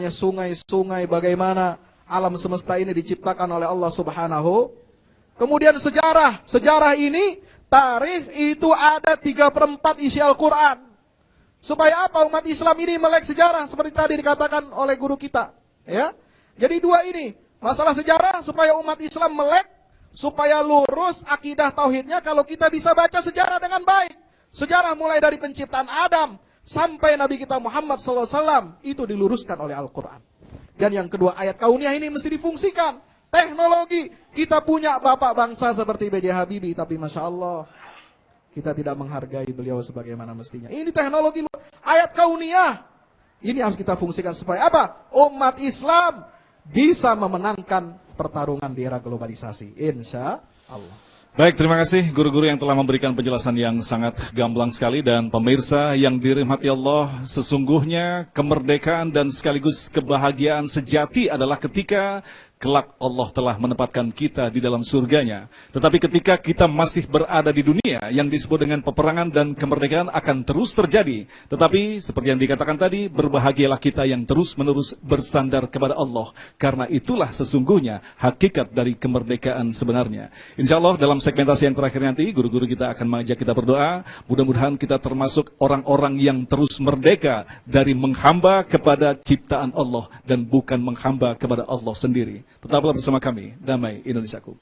sungai-sungai, bagaimana alam semesta ini diciptakan oleh Allah Subhanahu. Kemudian sejarah ini, tarikh itu ada 3/4 isi Al-Quran. Supaya apa? Umat Islam ini melek sejarah seperti tadi dikatakan oleh guru kita, ya. Jadi 2 ini. Masalah sejarah supaya umat Islam melek, supaya lurus akidah tauhidnya. Kalau kita bisa baca sejarah dengan baik, sejarah mulai dari penciptaan Adam sampai Nabi kita Muhammad SAW, itu diluruskan oleh Al-Quran. Dan yang kedua, ayat kauniyah ini mesti difungsikan. Teknologi, kita punya bapak bangsa seperti B.J. Habibie, tapi Masya Allah, kita tidak menghargai beliau sebagaimana mestinya. Ini teknologi, ayat kauniyah, ini harus kita fungsikan supaya apa? Umat Islam bisa memenangkan pertarungan di era globalisasi, insya Allah. Baik, terima kasih guru-guru yang telah memberikan penjelasan yang sangat gamblang sekali. Dan pemirsa yang dirahmati Allah, sesungguhnya kemerdekaan dan sekaligus kebahagiaan sejati adalah ketika kelak Allah telah menempatkan kita di dalam surganya. Tetapi ketika kita masih berada di dunia, yang disebut dengan peperangan dan kemerdekaan akan terus terjadi. Tetapi seperti yang dikatakan tadi, berbahagialah kita yang terus-menerus bersandar kepada Allah. Karena itulah sesungguhnya hakikat dari kemerdekaan sebenarnya. Insya Allah dalam segmentasi yang terakhir nanti, guru-guru kita akan mengajak kita berdoa. Mudah-mudahan kita termasuk orang-orang yang terus merdeka dari menghamba kepada ciptaan Allah dan bukan menghamba kepada Allah sendiri. Tetaplah bersama kami, Damai Indonesiaku.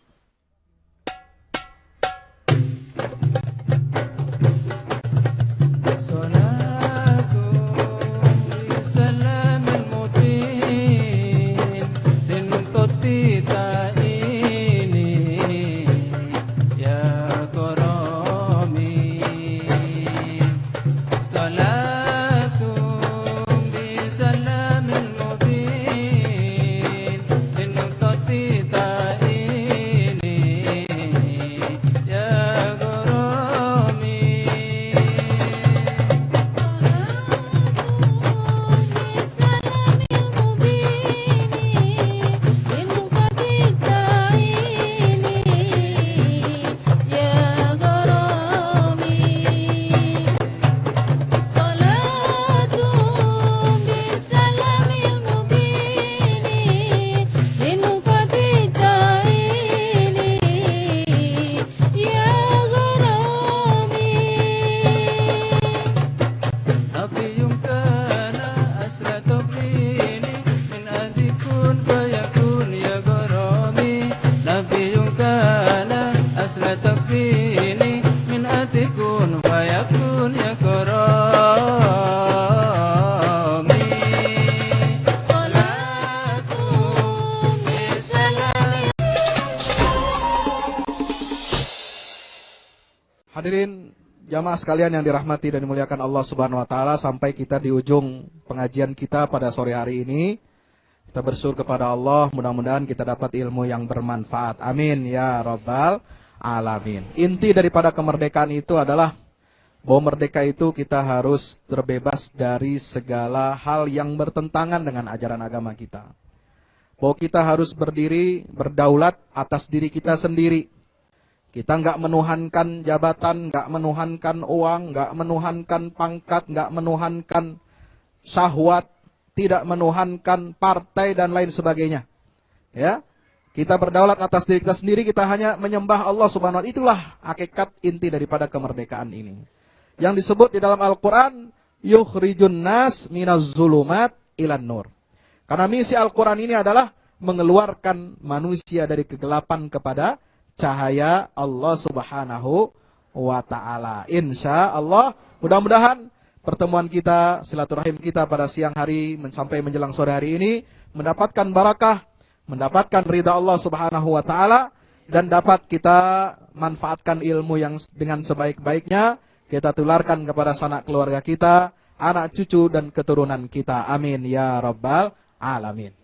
Hadirin jamaah sekalian yang dirahmati dan dimuliakan Allah Subhanahu wa taala, sampai kita di ujung pengajian kita pada sore hari ini. Kita bersyukur kepada Allah, mudah-mudahan kita dapat ilmu yang bermanfaat. Amin ya rabbal alamin. Inti daripada kemerdekaan itu adalah bahwa merdeka itu kita harus terbebas dari segala hal yang bertentangan dengan ajaran agama kita. Bahwa kita harus berdiri, berdaulat atas diri kita sendiri. Kita nggak menuhankan jabatan, nggak menuhankan uang, nggak menuhankan pangkat, nggak menuhankan syahwat, tidak menuhankan partai dan lain sebagainya. Ya, kita berdaulat atas diri kita sendiri, kita hanya menyembah Allah Subhanahu wa taala. Itulah hakikat inti daripada kemerdekaan ini. Yang disebut di dalam Al-Quran, yukhrijun nas minaz zulumat ilan nur. Karena misi Al-Quran ini adalah mengeluarkan manusia dari kegelapan kepada cahaya Allah Subhanahu wa ta'ala. Insya Allah, mudah-mudahan pertemuan kita, silaturahim kita pada siang hari sampai menjelang sore hari ini mendapatkan barakah, mendapatkan ridha Allah Subhanahu wa ta'ala, dan dapat kita manfaatkan ilmu yang dengan sebaik-baiknya, kita tularkan kepada sanak keluarga kita, anak cucu dan keturunan kita. Amin ya rabbal alamin.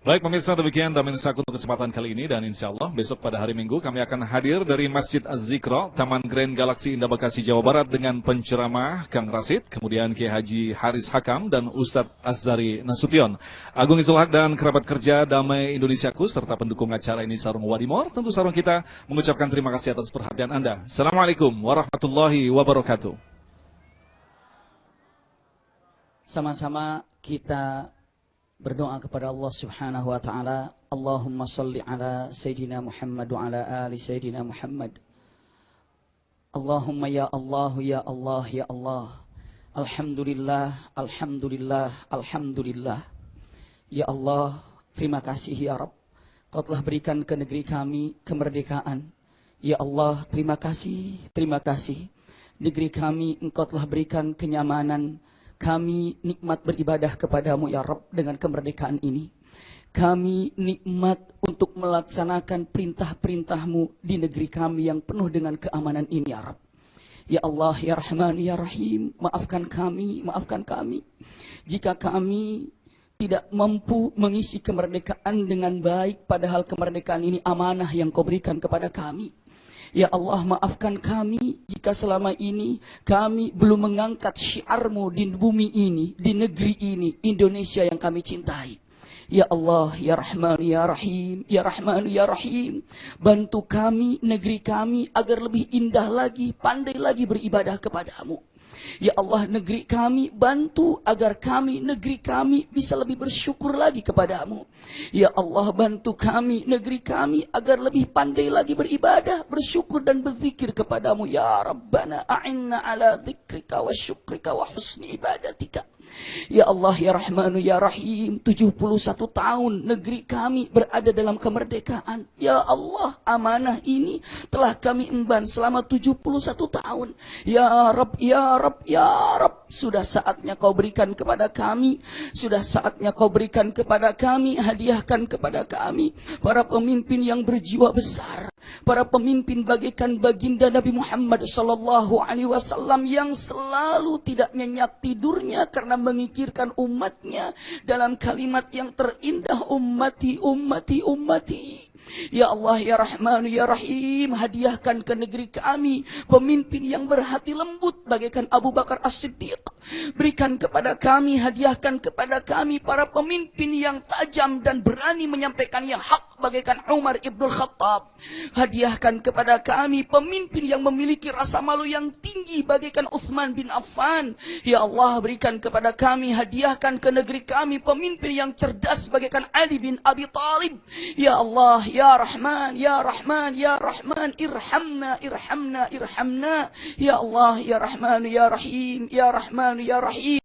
Baik pemirsa, demikian Damai Indonesiaku untuk kesempatan kali ini, dan insya Allah besok pada hari Minggu kami akan hadir dari Masjid Az-Zikra, Taman Grand Galaksi Indah Bekasi, Jawa Barat dengan penceramah Kang Rasid, kemudian Kiai Haji Haris Hakam dan Ustadz Azhari Nasution. Agung Izul Haq dan kerabat kerja Damai Indonesiaku serta pendukung acara ini Sarung Wadimor, tentu sarung kita mengucapkan terima kasih atas perhatian Anda. Assalamualaikum warahmatullahi wabarakatuh. Sama-sama kita berdoa kepada Allah Subhanahu wa taala. Allahumma shalli ala Sayyidina Muhammad wa ala ali Sayyidina Muhammad. Allahumma ya Allah ya Allah ya Allah. Alhamdulillah, alhamdulillah, alhamdulillah. Ya Allah, terima kasih ya Rabb. Kau telah berikan ke negeri kami kemerdekaan. Ya Allah, terima kasih, terima kasih. Negeri kami Engkau telah berikan kenyamanan. Kami nikmat beribadah kepadamu ya Rabb dengan kemerdekaan ini. Kami nikmat untuk melaksanakan perintah-perintahmu di negeri kami yang penuh dengan keamanan ini ya Rabb. Ya Allah, ya Rahman, ya Rahim, maafkan kami, maafkan kami. Jika kami tidak mampu mengisi kemerdekaan dengan baik, padahal kemerdekaan ini amanah yang Kau berikan kepada kami. Ya Allah, maafkan kami jika selama ini kami belum mengangkat syiar-Mu di bumi ini, di negeri ini, Indonesia yang kami cintai. Ya Allah, Ya Rahman, Ya Rahim, Ya Rahman, Ya Rahim, bantu kami, negeri kami agar lebih indah lagi, pandai lagi beribadah kepada-Mu. Ya Allah, negeri kami, bantu agar kami, negeri kami bisa lebih bersyukur lagi kepada-Mu. Ya Allah, bantu kami, negeri kami agar lebih pandai lagi beribadah, bersyukur dan berzikir kepada-Mu. Ya Rabbana a'inna ala dzikrika wa syukrika wa husni ibadatika. Ya Allah, Ya Rahmanu, Ya Rahim, 71 tahun negeri kami berada dalam kemerdekaan. Ya Allah, amanah ini telah kami emban selama 71 tahun. Ya Rabb, Ya Rabb, Ya Rabb, sudah saatnya Kau berikan kepada kami, sudah saatnya Kau berikan kepada kami, hadiahkan kepada kami para pemimpin yang berjiwa besar, para pemimpin bagaikan baginda Nabi Muhammad SAW yang selalu tidak nyenyak tidurnya karena memikirkan umatnya dalam kalimat yang terindah, ummati, ummati, ummati. Ya Allah, Ya Rahman, Ya Rahim, hadiahkan ke negeri kami pemimpin yang berhati lembut bagaikan Abu Bakar As-Siddiq. Berikan kepada kami, hadiahkan kepada kami para pemimpin yang tajam dan berani menyampaikan yang hak bagaikan Umar Ibn Khattab. Hadiahkan kepada kami pemimpin yang memiliki rasa malu yang tinggi bagaikan Uthman bin Affan. Ya Allah, berikan kepada kami, hadiahkan ke negeri kami pemimpin yang cerdas bagaikan Ali bin Abi Thalib. Ya Allah, Ya Rahman, Ya Rahman, Ya Rahman, irhamna, irhamna, irhamna. Ya Allah, Ya Rahman, Ya Rahim, Ya Rahman, Ya Rahim.